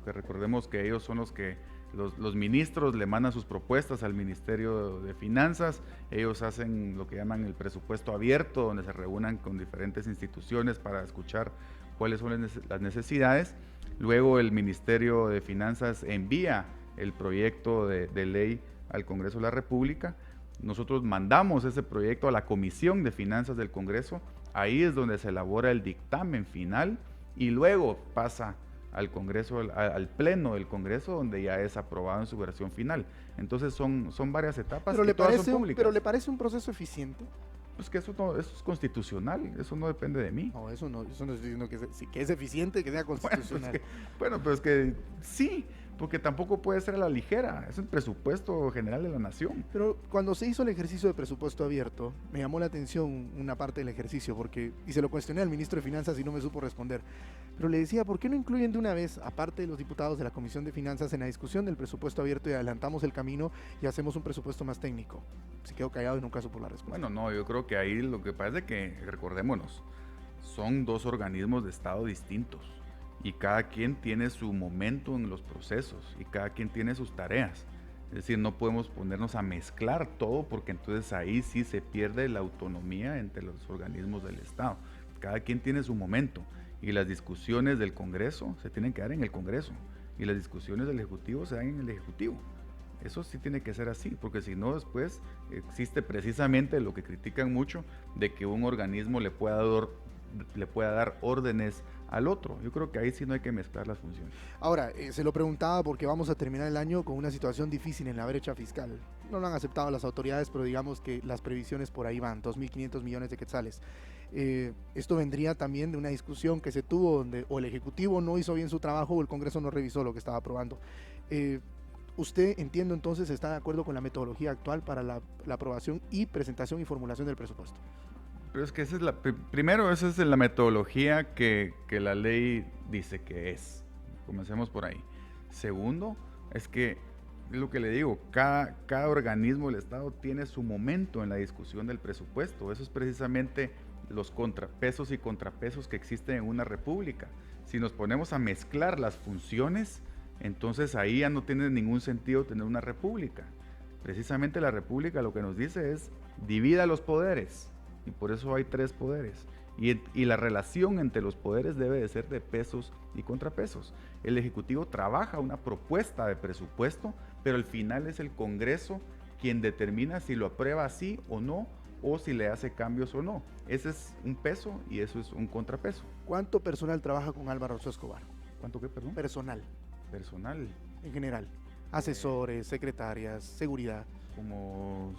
que recordemos que ellos son los que los ministros le mandan sus propuestas al Ministerio de Finanzas, ellos hacen lo que llaman el presupuesto abierto, donde se reúnan con diferentes instituciones para escuchar cuáles son las necesidades. Luego el Ministerio de Finanzas envía el proyecto de ley al Congreso de la República. Nosotros mandamos ese proyecto a la Comisión de Finanzas del Congreso, ahí es donde se elabora el dictamen final y luego pasa al Congreso, al Pleno del Congreso, donde ya es aprobado en su versión final. Entonces son varias etapas
pero
y todas son
¿Pero
públicas.
le parece un proceso eficiente?
Pues que eso es constitucional, eso no depende de mí.
No, eso no estoy diciendo que es eficiente, que sea constitucional.
Bueno, pues que sí, porque tampoco puede ser a la ligera, es el presupuesto general de la nación.
Pero cuando se hizo el ejercicio de presupuesto abierto, me llamó la atención una parte del ejercicio, y se lo cuestioné al ministro de Finanzas y no me supo responder. Pero le decía, ¿por qué no incluyen de una vez, aparte de los diputados de la Comisión de Finanzas, en la discusión del presupuesto abierto y adelantamos el camino y hacemos un presupuesto más técnico? Se quedó callado y nunca supo la respuesta.
Bueno, no, yo creo que ahí lo que pasa es que, recordémonos, son dos organismos de Estado distintos y cada quien tiene su momento en los procesos y cada quien tiene sus tareas. Es decir, no podemos ponernos a mezclar todo porque entonces ahí sí se pierde la autonomía entre los organismos del Estado. Cada quien tiene su momento y las discusiones del Congreso se tienen que dar en el Congreso y las discusiones del Ejecutivo se dan en el Ejecutivo. Eso sí tiene que ser así, porque si no después existe precisamente lo que critican mucho de que un organismo le pueda dar órdenes al otro. Yo creo que ahí sí no hay que mezclar las funciones.
Ahora, se lo preguntaba porque vamos a terminar el año con una situación difícil en la brecha fiscal. No lo han aceptado las autoridades, pero digamos que las previsiones por ahí van, 2.500 millones de quetzales. Esto vendría también de una discusión que se tuvo donde o el Ejecutivo no hizo bien su trabajo o el Congreso no revisó lo que estaba aprobando. ¿Usted, entiendo entonces, está de acuerdo con la metodología actual para la aprobación y presentación y formulación del presupuesto?
Pero es que primero esa es la metodología que la ley dice que es. Comencemos por ahí. Segundo, es que es lo que le digo, cada organismo del Estado tiene su momento en la discusión del presupuesto. Eso es precisamente los contrapesos y contrapesos que existen en una república. Si nos ponemos a mezclar las funciones, entonces ahí ya no tiene ningún sentido tener una república. Precisamente la república lo que nos dice es divida los poderes. Y por eso hay 3 poderes. Y la relación entre los poderes debe de ser de pesos y contrapesos. El Ejecutivo trabaja una propuesta de presupuesto, pero al final es el Congreso quien determina si lo aprueba así o no, o si le hace cambios o no. Ese es un peso y eso es un contrapeso.
¿Cuánto personal trabaja con Álvaro Escobar?
¿Cuánto qué, perdón?
Personal.
Personal.
En general. Asesores, secretarias, seguridad.
Como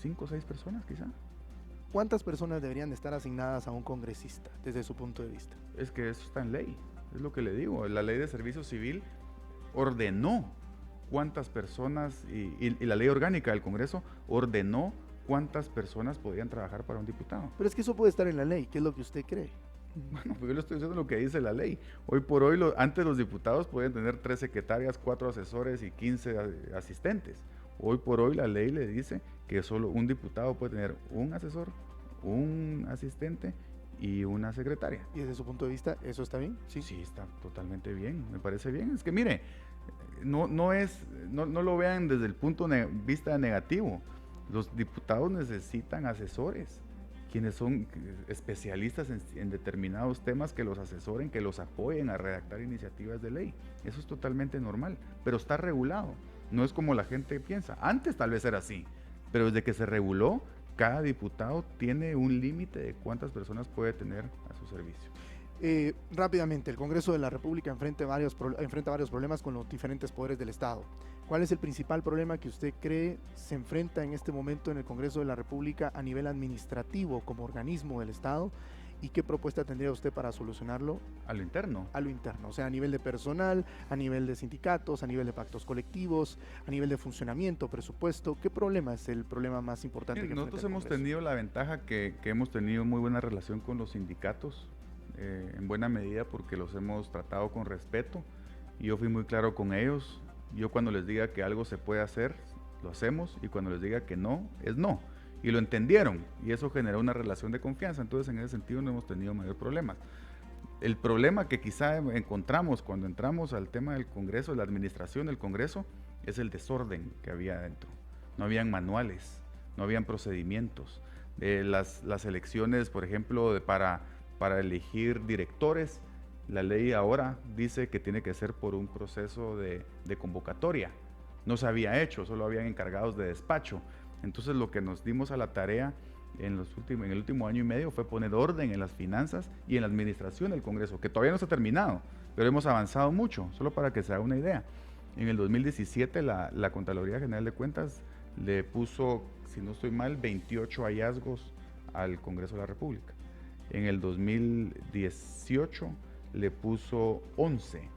5 o 6 personas quizá.
¿Cuántas personas deberían estar asignadas a un congresista desde su punto de vista?
Es que eso está en ley, es lo que le digo. La ley de servicio civil ordenó cuántas personas, y la ley orgánica del Congreso ordenó cuántas personas podían trabajar para un diputado.
Pero es que eso puede estar en la ley, ¿qué es lo que usted cree?
Bueno, pues yo le estoy diciendo lo que dice la ley. Hoy por hoy, antes los diputados podían tener 3 secretarias, 4 asesores y 15 asistentes. Hoy por hoy la ley le dice que solo un diputado puede tener un asesor, un asistente y una secretaria.
¿Y desde su punto de vista eso está bien?
Sí, sí, está totalmente bien, me parece bien. Es que mire, no lo vean desde el punto de vista negativo. Los diputados necesitan asesores, quienes son especialistas en determinados temas, que los asesoren, que los apoyen a redactar iniciativas de ley. Eso es totalmente normal, pero está regulado. No es como la gente piensa. Antes tal vez era así, pero desde que se reguló, cada diputado tiene un límite de cuántas personas puede tener a su servicio.
Rápidamente, el Congreso de la República enfrenta varios problemas con los diferentes poderes del Estado. ¿Cuál es el principal problema que usted cree se enfrenta en este momento en el Congreso de la República a nivel administrativo como organismo del Estado? ¿Y qué propuesta tendría usted para solucionarlo?
A lo interno.
A lo interno, o sea, a nivel de personal, a nivel de sindicatos, a nivel de pactos colectivos, a nivel de funcionamiento, presupuesto. ¿Qué problema es el problema más importante que
nosotros hemos tenido la ventaja que hemos tenido muy buena relación con los sindicatos, en buena medida porque los hemos tratado con respeto. Y yo fui muy claro con ellos. Yo cuando les diga que algo se puede hacer, lo hacemos, y cuando les diga que no, es no. Y lo entendieron, y eso generó una relación de confianza. Entonces, en ese sentido no hemos tenido mayor problema. El problema que quizá encontramos cuando entramos al tema del Congreso, de la administración del Congreso, es el desorden que había adentro. No habían manuales, no habían procedimientos. Las elecciones, por ejemplo, para elegir directores, la ley ahora dice que tiene que ser por un proceso de convocatoria. No se había hecho, solo habían encargados de despacho. Entonces lo que nos dimos a la tarea en el último año y medio fue poner orden en las finanzas y en la administración del Congreso, que todavía no se ha terminado, pero hemos avanzado mucho. Solo para que se haga una idea, en el 2017 la Contraloría General de Cuentas le puso, si no estoy mal, 28 hallazgos al Congreso de la República. En el 2018 le puso 11,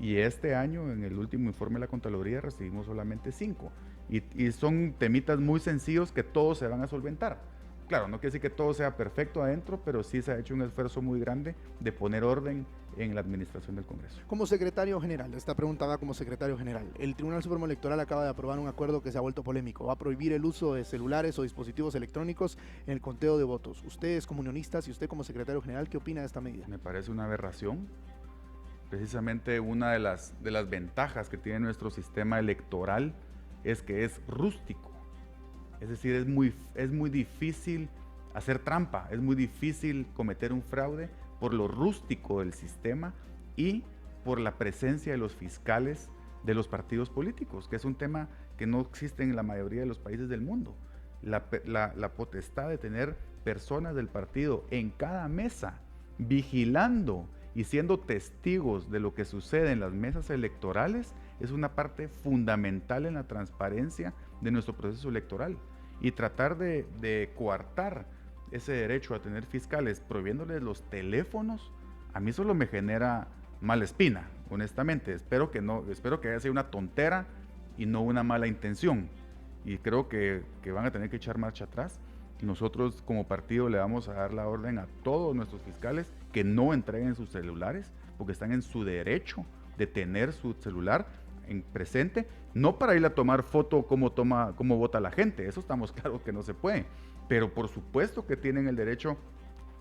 y este año en el último informe de la Contraloría recibimos solamente 5. Y son temitas muy sencillos que todos se van a solventar. Claro, no quiere decir que todo sea perfecto adentro, pero sí se ha hecho un esfuerzo muy grande de poner orden en la administración del Congreso.
Como secretario general, esta pregunta va como secretario general. El Tribunal Supremo Electoral acaba de aprobar un acuerdo que se ha vuelto polémico. Va a prohibir el uso de celulares o dispositivos electrónicos en el conteo de votos. Usted es comunionista, y usted como secretario general, ¿qué opina de esta medida?
Me parece una aberración. Precisamente una de las ventajas que tiene nuestro sistema electoral es que es rústico. Es decir, es muy difícil hacer trampa, es muy difícil cometer un fraude por lo rústico del sistema y por la presencia de los fiscales de los partidos políticos, que es un tema que no existe en la mayoría de los países del mundo. La potestad de tener personas del partido en cada mesa vigilando y siendo testigos de lo que sucede en las mesas electorales es una parte fundamental en la transparencia de nuestro proceso electoral. Y tratar de coartar ese derecho a tener fiscales prohibiéndoles los teléfonos, a mí solo me genera mala espina, honestamente. Espero que haya sido una tontera y no una mala intención. Y creo que van a tener que echar marcha atrás. Nosotros como partido le vamos a dar la orden a todos nuestros fiscales que no entreguen sus celulares, porque están en su derecho de tener su celular en presente, no para ir a tomar foto cómo vota la gente, eso estamos claros que no se puede, pero por supuesto que tienen el derecho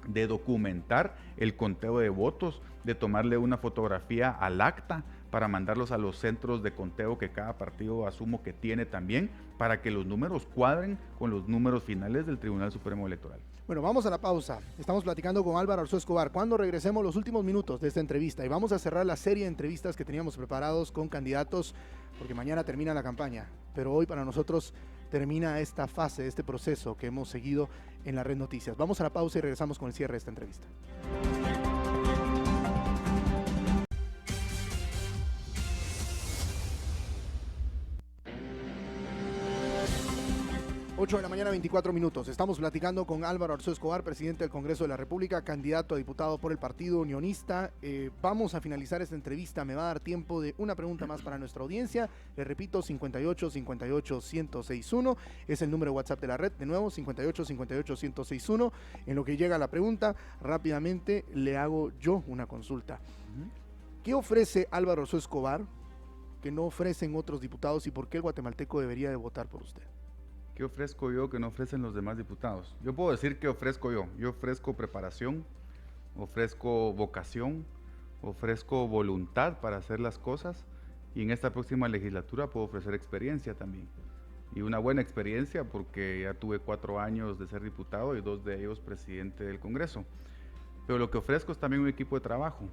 de documentar el conteo de votos, de tomarle una fotografía al acta para mandarlos a los centros de conteo que cada partido asumo que tiene también, para que los números cuadren con los números finales del Tribunal Supremo Electoral.
Bueno, vamos a la pausa. Estamos platicando con Álvaro Arzú Escobar. Cuando regresemos los últimos minutos de esta entrevista y vamos a cerrar la serie de entrevistas que teníamos preparados con candidatos, porque mañana termina la campaña, pero hoy para nosotros termina esta fase, este proceso que hemos seguido en la Red Noticias. Vamos a la pausa y regresamos con el cierre de esta entrevista. 8 de la mañana, 24 minutos. Estamos platicando con Álvaro Arzú Escobar, presidente del Congreso de la República, candidato a diputado por el Partido Unionista. Vamos a finalizar esta entrevista. Me va a dar tiempo de una pregunta más para nuestra audiencia. Le repito, 58 58 1061 es el número de WhatsApp de la red. De nuevo, 58 58 1061. En lo que llega la pregunta, rápidamente le hago yo una consulta. ¿Qué ofrece Álvaro Arzú Escobar que no ofrecen otros diputados y por qué el guatemalteco debería de votar por usted?
¿Qué ofrezco yo que no ofrecen los demás diputados? Yo puedo decir que ofrezco yo. Yo ofrezco preparación, ofrezco vocación, ofrezco voluntad para hacer las cosas, y en esta próxima legislatura puedo ofrecer experiencia también. Y una buena experiencia porque ya tuve 4 años de ser diputado y 2 de ellos presidente del Congreso. Pero lo que ofrezco es también un equipo de trabajo.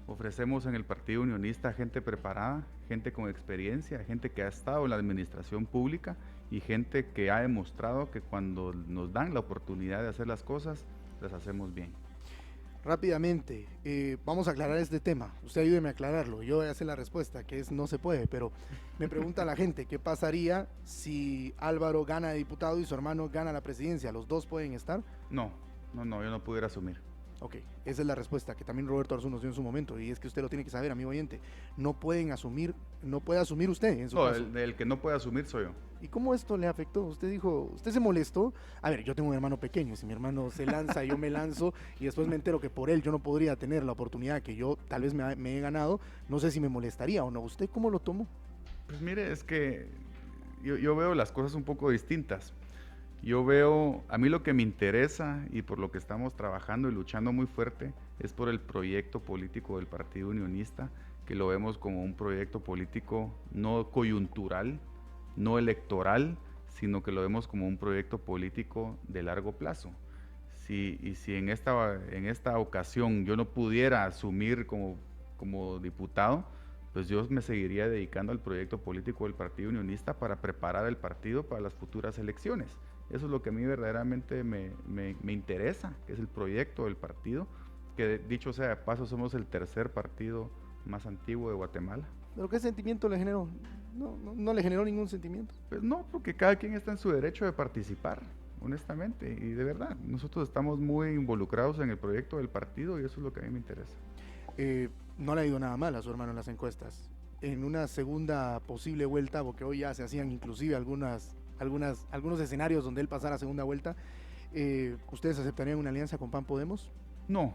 Ofrecemos en el Partido Unionista gente preparada, gente con experiencia, gente que ha estado en la administración pública y gente que ha demostrado que cuando nos dan la oportunidad de hacer las cosas, las hacemos bien.
Rápidamente, vamos a aclarar este tema. Usted ayúdeme a aclararlo. Yo voy a hacer la respuesta, que es no se puede, pero me pregunta la gente, ¿qué pasaría si Álvaro gana de diputado y su hermano gana la presidencia? ¿Los dos pueden estar?
No, yo no pudiera asumir.
Ok, esa es la respuesta que también Roberto Arzú nos dio en su momento, y es que usted lo tiene que saber, amigo oyente. No puede asumir usted en su caso.
El que no puede asumir soy yo.
¿Y cómo esto le afectó? Usted dijo, usted se molestó. A ver, yo tengo un hermano pequeño, si mi hermano se lanza, yo me lanzo, y después me entero que por él yo no podría tener la oportunidad que yo tal vez me he ganado, no sé si me molestaría o no. ¿Usted cómo lo tomó?
Pues mire, es que yo veo las cosas un poco distintas. Yo veo, a mí lo que me interesa y por lo que estamos trabajando y luchando muy fuerte es por el proyecto político del Partido Unionista, que lo vemos como un proyecto político no coyuntural, no electoral, sino que lo vemos como un proyecto político de largo plazo. Si en esta ocasión yo no pudiera asumir como diputado, pues yo me seguiría dedicando al proyecto político del Partido Unionista para preparar el partido para las futuras elecciones. Eso es lo que a mí verdaderamente me interesa, que es el proyecto del partido, que dicho sea de paso somos el tercer partido más antiguo de Guatemala.
¿Pero qué sentimiento le generó? No le generó ningún sentimiento.
Pues no, porque cada quien está en su derecho de participar, honestamente, y de verdad, nosotros estamos muy involucrados en el proyecto del partido y eso es lo que a mí me interesa.
No le ha ido nada mal a su hermano en las encuestas. En una segunda posible vuelta, porque hoy ya se hacían inclusive algunos escenarios donde él pasara a segunda vuelta, ¿ustedes aceptarían una alianza con PAN Podemos?
No.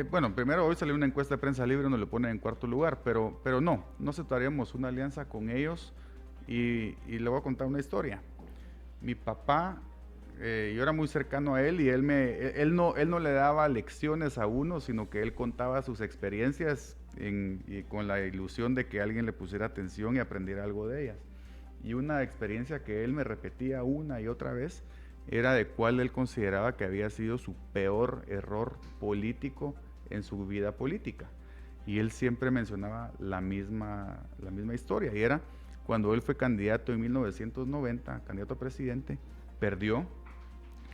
Bueno, primero hoy salió una encuesta de Prensa Libre donde lo ponen en 4º lugar, pero no aceptaríamos una alianza con ellos y le voy a contar una historia. Mi papá, yo era muy cercano a él y él no le daba lecciones a uno, sino que él contaba sus experiencias y con la ilusión de que alguien le pusiera atención y aprendiera algo de ellas. Y una experiencia que él me repetía una y otra vez era de cuál él consideraba que había sido su peor error político en su vida política. Y él siempre mencionaba la misma historia, y era cuando él fue candidato en 1990, candidato a presidente, perdió,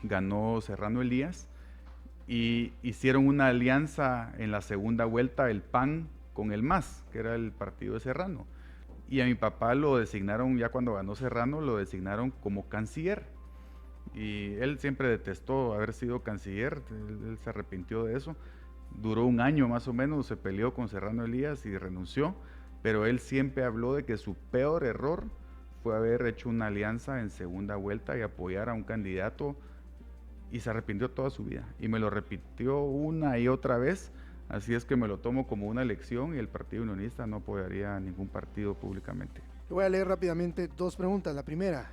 ganó Serrano Elías, y hicieron una alianza en la segunda vuelta, el PAN con el MAS, que era el partido de Serrano. Y a mi papá lo designaron, ya cuando ganó Serrano, lo designaron como canciller. Y él siempre detestó haber sido canciller, él se arrepintió de eso. Duró un año más o menos, se peleó con Serrano Elías y renunció, pero él siempre habló de que su peor error fue haber hecho una alianza en segunda vuelta y apoyar a un candidato, y se arrepintió toda su vida. Y me lo repitió una y otra vez, así es que me lo tomo como una lección, y el Partido Unionista no apoyaría a ningún partido públicamente.
Voy a leer rápidamente dos preguntas. La primera,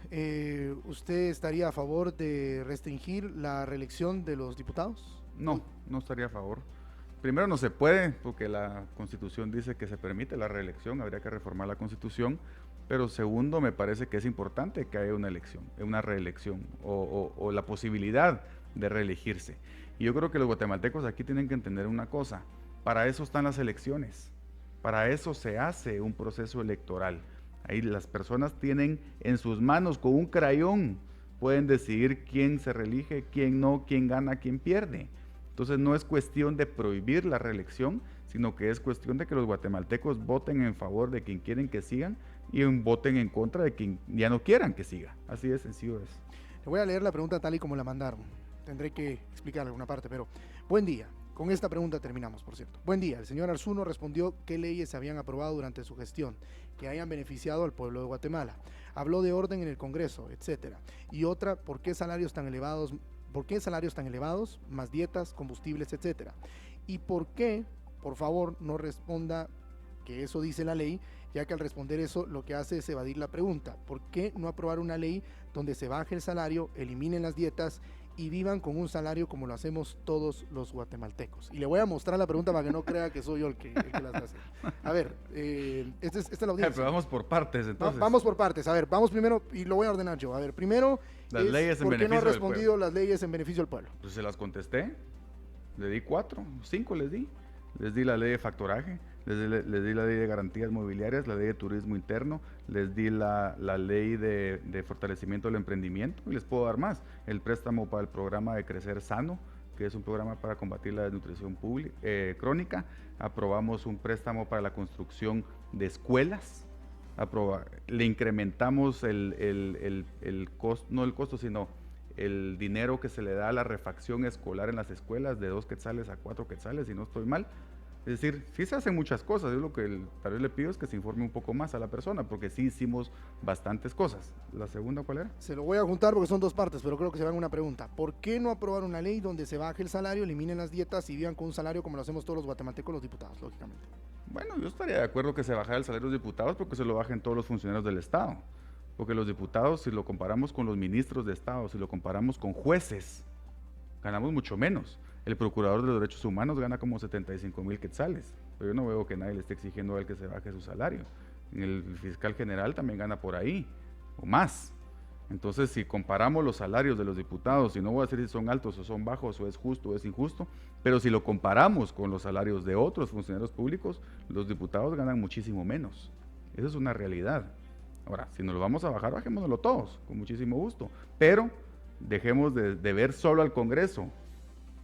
¿usted estaría a favor de restringir la reelección de los diputados?
No, no estaría a favor. Primero, no se puede, porque la Constitución dice que se permite la reelección, habría que reformar la Constitución. Pero segundo, me parece que es importante que haya una elección, una reelección, o la posibilidad de reelegirse. Y yo creo que los guatemaltecos aquí tienen que entender una cosa: para eso están las elecciones, para eso se hace un proceso electoral. Ahí las personas tienen en sus manos, con un crayón, pueden decidir quién se reelige, quién no, quién gana, quién pierde. Entonces no es cuestión de prohibir la reelección, sino que es cuestión de que los guatemaltecos voten en favor de quien quieren que sigan y voten en contra de quien ya no quieran que siga. Así de sencillo es.
Le voy a leer la pregunta tal y como la mandaron. Tendré que explicar alguna parte, pero buen día. Con esta pregunta terminamos, por cierto. Buen día. El señor Arzuno respondió qué leyes se habían aprobado durante su gestión que hayan beneficiado al pueblo de Guatemala. Habló de orden en el Congreso, etcétera. Y otra, ¿por qué salarios tan elevados? ¿Por qué salarios tan elevados, más dietas, combustibles, etcétera? Y por qué, por favor, no responda que eso dice la ley, ya que al responder eso lo que hace es evadir la pregunta. ¿Por qué no aprobar una ley donde se baje el salario, eliminen las dietas y vivan con un salario como lo hacemos todos los guatemaltecos? Y le voy a mostrar la pregunta para que no crea que soy yo el que las hace. A ver, esta es la audiencia.
Pero vamos por partes, entonces.
Vamos por partes. A ver, vamos primero, y lo voy a ordenar yo. A ver, primero,
las leyes en
¿por qué no ha
beneficio del
respondido
pueblo?
las leyes en beneficio del pueblo?
Pues se las contesté, le di 4, 5 les di. Les di la ley de factoraje, les di la ley de garantías mobiliarias, la ley de turismo interno, les di la ley de fortalecimiento del emprendimiento, y les puedo dar más. El préstamo para el programa de Crecer Sano, que es un programa para combatir la desnutrición crónica. Aprobamos un préstamo para la construcción de escuelas. Le incrementamos el costo, no el costo, sino el dinero que se le da a la refacción escolar en las escuelas, de 2 quetzales a 4 quetzales, si no estoy mal. Es decir, sí se hacen muchas cosas. Yo lo que tal vez le pido es que se informe un poco más a la persona, porque sí hicimos bastantes cosas. ¿La segunda cuál era?
Se lo voy a juntar porque son dos partes, pero creo que se va en una pregunta. ¿Por qué no aprobar una ley donde se baje el salario, eliminen las dietas y vivan con un salario como lo hacemos todos los guatemaltecos, los diputados, lógicamente?
Bueno, yo estaría de acuerdo que se bajara el salario de los diputados, porque se lo bajen todos los funcionarios del Estado. Porque los diputados, si lo comparamos con los ministros de Estado, si lo comparamos con jueces, ganamos mucho menos. El procurador de los derechos humanos gana como 75,000 quetzales, pero yo no veo que nadie le esté exigiendo a él que se baje su salario. El fiscal general también gana por ahí, o más. Entonces, si comparamos los salarios de los diputados, y no voy a decir si son altos o son bajos, o es justo o es injusto, pero si lo comparamos con los salarios de otros funcionarios públicos, los diputados ganan muchísimo menos. Esa es una realidad. Ahora, si nos lo vamos a bajar, bajémonoslo todos, con muchísimo gusto. Pero dejemos de ver solo al Congreso,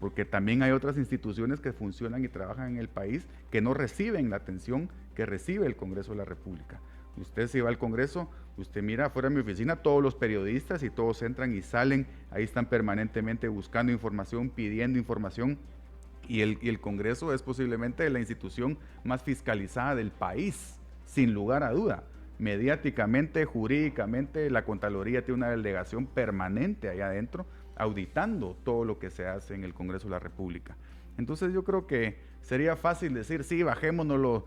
porque también hay otras instituciones que funcionan y trabajan en el país que no reciben la atención que recibe el Congreso de la República. Usted si va al Congreso, usted mira afuera de mi oficina, todos los periodistas y todos entran y salen, ahí están permanentemente buscando información, pidiendo información, y el Congreso es posiblemente la institución más fiscalizada del país, sin lugar a duda. Mediáticamente, jurídicamente, la Contraloría tiene una delegación permanente allá adentro, auditando todo lo que se hace en el Congreso de la República. Entonces yo creo que sería fácil decir, sí, bajémonoslo,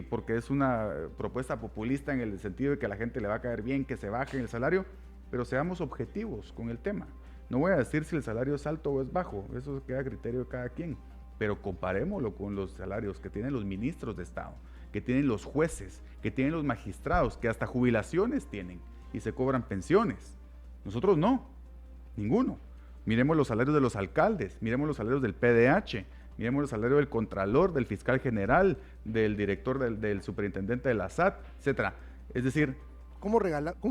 porque es una propuesta populista en el sentido de que a la gente le va a caer bien que se baje el salario, pero seamos objetivos con el tema. No voy a decir si el salario es alto o es bajo, eso queda a criterio de cada quien, pero comparémoslo con los salarios que tienen los ministros de Estado, que tienen los jueces, que tienen los magistrados, que hasta jubilaciones tienen y se cobran pensiones. Nosotros no, ninguno. Miremos los salarios de los alcaldes, miremos los salarios del PDH, miremos el salario del contralor, del fiscal general, del director, del superintendente de la SAT, etcétera. Es decir,
¿cómo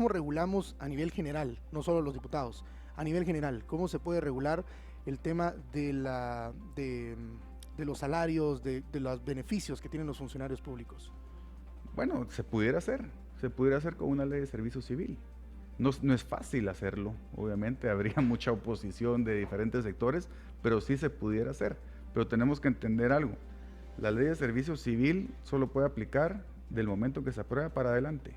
regulamos a nivel general, no solo los diputados, a nivel general? ¿Cómo se puede regular el tema de los salarios, de los beneficios que tienen los funcionarios públicos?
Bueno, se pudiera hacer con una ley de servicio civil. No es fácil hacerlo, obviamente, habría mucha oposición de diferentes sectores, pero sí se pudiera hacer. Pero tenemos que entender algo, la ley de servicio civil solo puede aplicar del momento que se aprueba para adelante,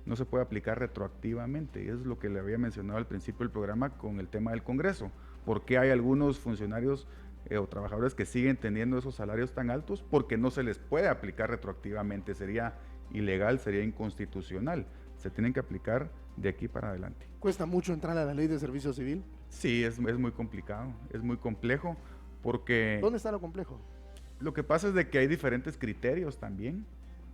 no se puede aplicar retroactivamente, y eso es lo que le había mencionado al principio del programa con el tema del Congreso. ¿Por qué hay algunos funcionarios o trabajadores que siguen teniendo esos salarios tan altos? Porque no se les puede aplicar retroactivamente, sería ilegal, sería inconstitucional, se tienen que aplicar de aquí para adelante.
¿Cuesta mucho entrar a la ley de servicio civil?
Sí, es muy complicado, es muy complejo, porque...
¿Dónde está lo complejo?
Lo que pasa es de que hay diferentes criterios también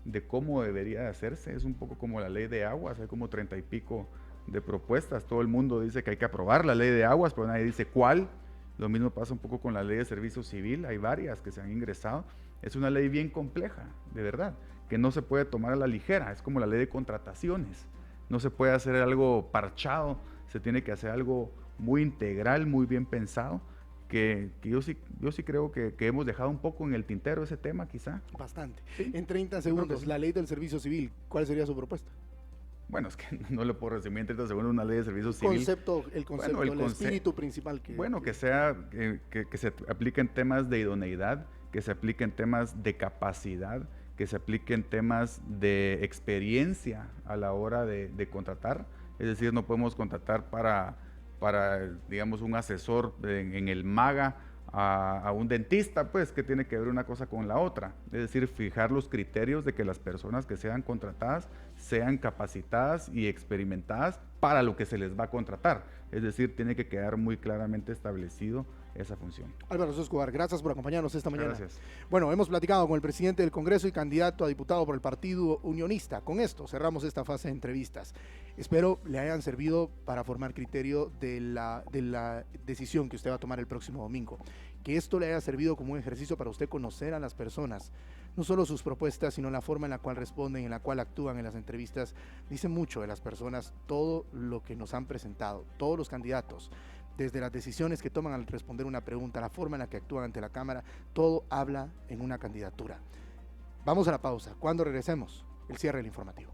de cómo debería de hacerse, es un poco como la ley de aguas, hay como 30 y pico de propuestas, todo el mundo dice que hay que aprobar la ley de aguas, pero nadie dice cuál. Lo mismo pasa un poco con la ley de servicio civil, hay varias que se han ingresado, es una ley bien compleja, de verdad, que no se puede tomar a la ligera, es como la ley de contrataciones, no se puede hacer algo parchado, se tiene que hacer algo muy integral, muy bien pensado, que yo sí creo que hemos dejado un poco en el tintero ese tema quizá.
Bastante.
Sí.
En 30 segundos, la ley del servicio civil, ¿cuál sería su propuesta?
Bueno, es que no le puedo resumir en 30 segundos una ley de servicio civil.
El concepto, el espíritu principal.
Que se aplique en temas de idoneidad, que se aplique en temas de capacidad, que se aplique en temas de experiencia a la hora de contratar. Es decir, no podemos contratar para digamos, un asesor en el MAGA a un dentista, pues, que tiene que ver una cosa con la otra. Es decir, fijar los criterios de que las personas que sean contratadas sean capacitadas y experimentadas para lo que se les va a contratar. Es decir, tiene que quedar muy claramente establecido esa función.
Álvaro Escobar, gracias por acompañarnos esta mañana.
Gracias.
Bueno, hemos platicado con el presidente del Congreso y candidato a diputado por el Partido Unionista. Con esto cerramos esta fase de entrevistas. Espero le hayan servido para formar criterio de la decisión que usted va a tomar el próximo domingo. Que esto le haya servido como un ejercicio para usted conocer a las personas, no solo sus propuestas, sino la forma en la cual responden, en la cual actúan en las entrevistas. Dice mucho de las personas todo lo que nos han presentado, todos los candidatos. Desde las decisiones que toman al responder una pregunta, la forma en la que actúan ante la Cámara, todo habla en una candidatura. Vamos a la pausa. Cuando regresemos, el cierre del informativo.